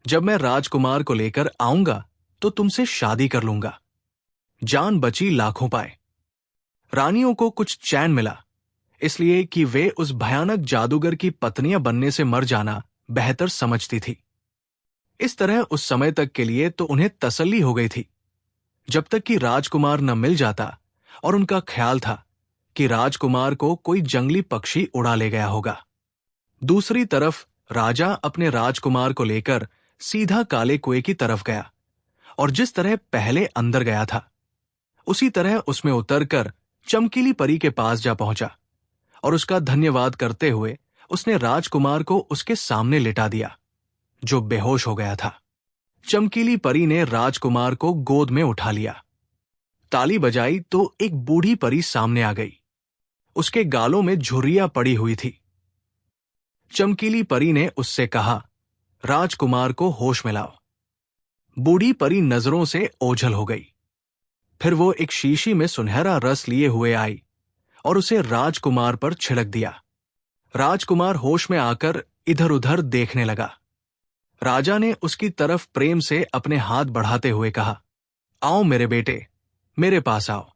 जब मैं राजकुमार को लेकर आऊंगा तो तुमसे शादी कर लूंगा। जान बची लाखों पाए। रानियों को कुछ चैन मिला, इसलिए कि वे उस भयानक जादूगर की पत्नियां बनने से मर जाना बेहतर समझती थी। इस तरह उस समय तक के लिए तो उन्हें तसल्ली हो गई थी, जब तक कि राजकुमार न मिल जाता और उनका ख्याल था कि राजकुमार को कोई जंगली पक्षी उड़ा ले गया होगा। दूसरी तरफ राजा अपने राजकुमार को लेकर सीधा काले कुएं की तरफ गया और जिस तरह पहले अंदर गया था उसी तरह उसमें उतरकर चमकीली परी के पास जा पहुंचा और उसका धन्यवाद करते हुए उसने राजकुमार को उसके सामने लिटा दिया, जो बेहोश हो गया था। चमकीली परी ने राजकुमार को गोद में उठा लिया। ताली बजाई तो एक बूढ़ी परी सामने आ गई। उसके गालों में झुर्रियां पड़ी हुई थी। चमकीली परी ने उससे कहा, राजकुमार को होश में लाओ। बूढ़ी परी नजरों से ओझल हो गई। फिर वो एक शीशी में सुनहरा रस लिए हुए आई और उसे राजकुमार पर छिड़क दिया। राजकुमार होश में आकर इधर उधर देखने लगा। राजा ने उसकी तरफ प्रेम से अपने हाथ बढ़ाते हुए कहा, आओ मेरे बेटे, मेरे पास आओ।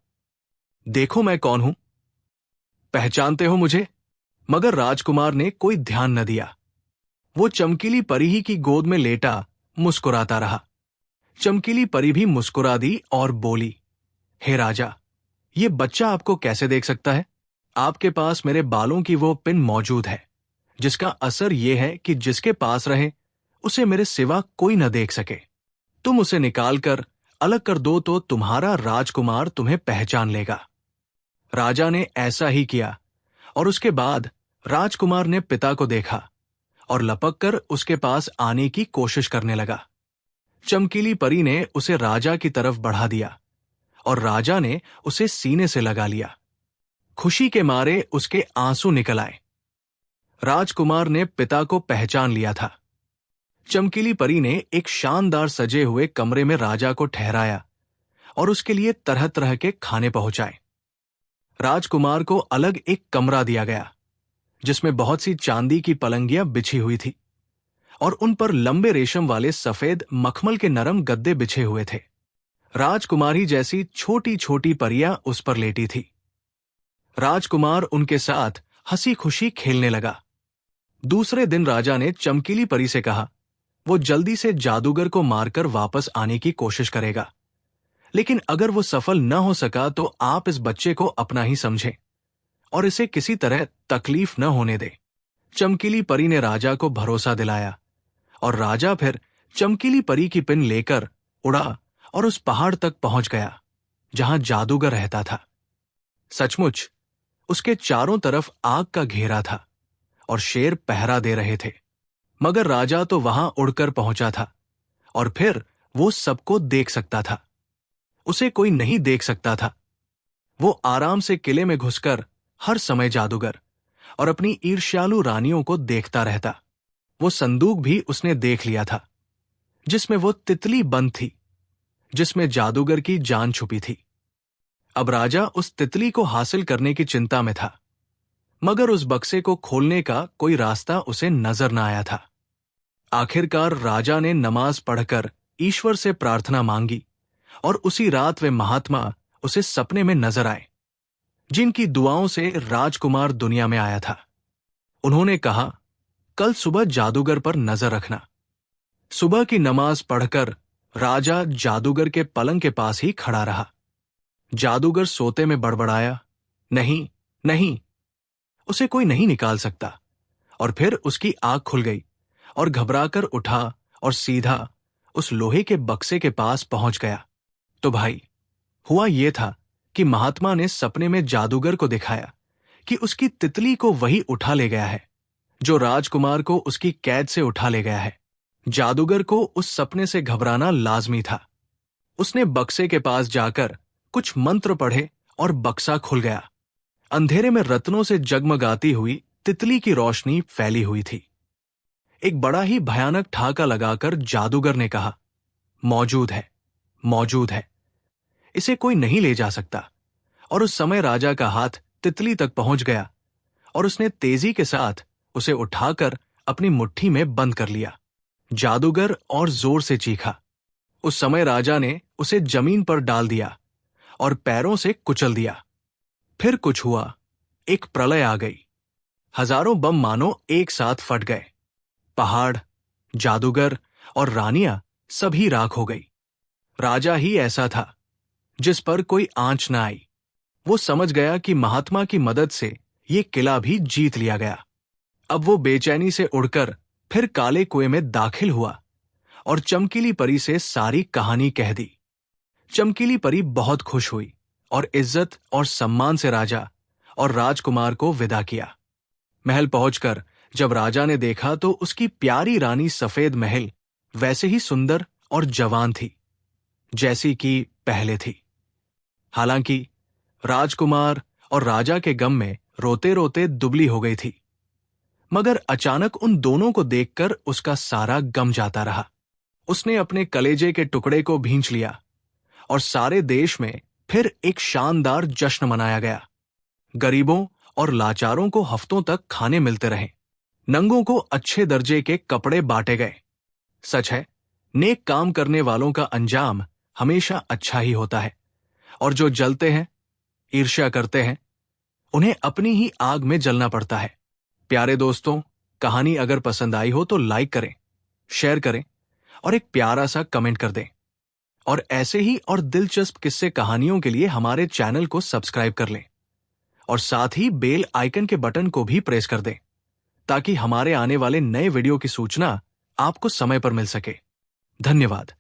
देखो मैं कौन हूं, पहचानते हो मुझे? मगर राजकुमार ने कोई ध्यान न दिया। वो चमकीली परी ही की गोद में लेटा मुस्कुराता रहा। चमकीली परी भी मुस्कुरा दी और बोली, हे राजा, ये बच्चा आपको कैसे देख सकता है? आपके पास मेरे बालों की वो पिन मौजूद है, जिसका असर यह है कि जिसके पास रहे उसे मेरे सिवा कोई न देख सके। तुम उसे निकालकर अलग कर दो तो तुम्हारा राजकुमार तुम्हें पहचान लेगा। राजा ने ऐसा ही किया और उसके बाद राजकुमार ने पिता को देखा और लपककर उसके पास आने की कोशिश करने लगा। चमकीली परी ने उसे राजा की तरफ बढ़ा दिया और राजा ने उसे सीने से लगा लिया। खुशी के मारे उसके आंसू निकल आए। राजकुमार ने पिता को पहचान लिया था। चमकीली परी ने एक शानदार सजे हुए कमरे में राजा को ठहराया और उसके लिए तरह तरह के खाने पहुंचाए। राजकुमार को अलग एक कमरा दिया गया जिसमें बहुत सी चांदी की पलंगियां बिछी हुई थी और उन पर लंबे रेशम वाले सफेद मखमल के नरम गद्दे बिछे हुए थे। राजकुमारी जैसी छोटी छोटी परियां उस पर लेटी थी। राजकुमार उनके साथ हंसी खुशी खेलने लगा। दूसरे दिन राजा ने चमकीली परी से कहा वो जल्दी से जादूगर को मारकर वापस आने की कोशिश करेगा, लेकिन अगर वो सफल न हो सका तो आप इस बच्चे को अपना ही समझें और इसे किसी तरह तकलीफ न होने दें। चमकीली परी ने राजा को भरोसा दिलाया और राजा फिर चमकीली परी की पिन लेकर उड़ा और उस पहाड़ तक पहुंच गया जहां जादूगर रहता था। सचमुच उसके चारों तरफ आग का घेरा था और शेर पहरा दे रहे थे, मगर राजा तो वहां उड़कर पहुंचा था और फिर वो सबको देख सकता था। उसे कोई नहीं देख सकता था। वो आराम से किले में घुसकर हर समय जादूगर और अपनी ईर्ष्यालु रानियों को देखता रहता। वो संदूक भी उसने देख लिया था जिसमें वो तितली बंद थी, जिसमें जादूगर की जान छुपी थी। अब राजा उस तितली को हासिल करने की चिंता में था, मगर उस बक्से को खोलने का कोई रास्ता उसे नजर न आया था। आखिरकार राजा ने नमाज पढ़कर ईश्वर से प्रार्थना मांगी और उसी रात वे महात्मा उसे सपने में नजर आए, जिनकी दुआओं से राजकुमार दुनिया में आया था। उन्होंने कहा, कल सुबह जादूगर पर नजर रखना। सुबह की नमाज पढ़कर राजा जादूगर के पलंग के पास ही खड़ा रहा। जादूगर सोते में बड़बड़ाया, नहीं नहीं, उसे कोई नहीं निकाल सकता। और फिर उसकी आंख खुल गई और घबराकर उठा और सीधा उस लोहे के बक्से के पास पहुंच गया। तो भाई, हुआ यह था कि महात्मा ने सपने में जादूगर को दिखाया कि उसकी तितली को वही उठा ले गया है जो राजकुमार को उसकी कैद से उठा ले गया है। जादूगर को उस सपने से घबराना लाजमी था। उसने बक्से के पास जाकर कुछ मंत्र पढ़े और बक्सा खुल गया। अंधेरे में रत्नों से जगमगाती हुई तितली की रोशनी फैली हुई थी। एक बड़ा ही भयानक ठाका लगाकर जादूगर ने कहा, मौजूद है, मौजूद है, इसे कोई नहीं ले जा सकता। और उस समय राजा का हाथ तितली तक पहुंच गया और उसने तेजी के साथ उसे उठाकर अपनी मुट्ठी में बंद कर लिया। जादूगर और जोर से चीखा। उस समय राजा ने उसे जमीन पर डाल दिया और पैरों से कुचल दिया। फिर कुछ हुआ, एक प्रलय आ गई। हजारों बम मानो एक साथ फट गए। पहाड़, जादूगर और रानियां सभी राख हो गई। राजा ही ऐसा था जिस पर कोई आंच न आई। वो समझ गया कि महात्मा की मदद से ये किला भी जीत लिया गया। अब वो बेचैनी से उड़कर फिर काले कुएं में दाखिल हुआ और चमकीली परी से सारी कहानी कह दी। चमकीली परी बहुत खुश हुई और इज्जत और सम्मान से राजा और राजकुमार को विदा किया। महल पहुंचकर जब राजा ने देखा तो उसकी प्यारी रानी सफेद महल वैसे ही सुंदर और जवान थी जैसी कि पहले थी। हालांकि राजकुमार और राजा के गम में रोते रोते दुबली हो गई थी, मगर अचानक उन दोनों को देखकर उसका सारा गम जाता रहा। उसने अपने कलेजे के टुकड़े को भींच लिया और सारे देश में फिर एक शानदार जश्न मनाया गया। गरीबों और लाचारों को हफ्तों तक खाने मिलते रहे। नंगों को अच्छे दर्जे के कपड़े बांटे गए। सच है, नेक काम करने वालों का अंजाम हमेशा अच्छा ही होता है, और जो जलते हैं, ईर्ष्या करते हैं, उन्हें अपनी ही आग में जलना पड़ता है। प्यारे दोस्तों, कहानी अगर पसंद आई हो तो लाइक करें, शेयर करें और एक प्यारा सा कमेंट कर दें। और ऐसे ही और दिलचस्प किस्से कहानियों के लिए हमारे चैनल को सब्सक्राइब कर लें और साथ ही बेल आइकन के बटन को भी प्रेस कर दें ताकि हमारे आने वाले नए वीडियो की सूचना आपको समय पर मिल सके। धन्यवाद।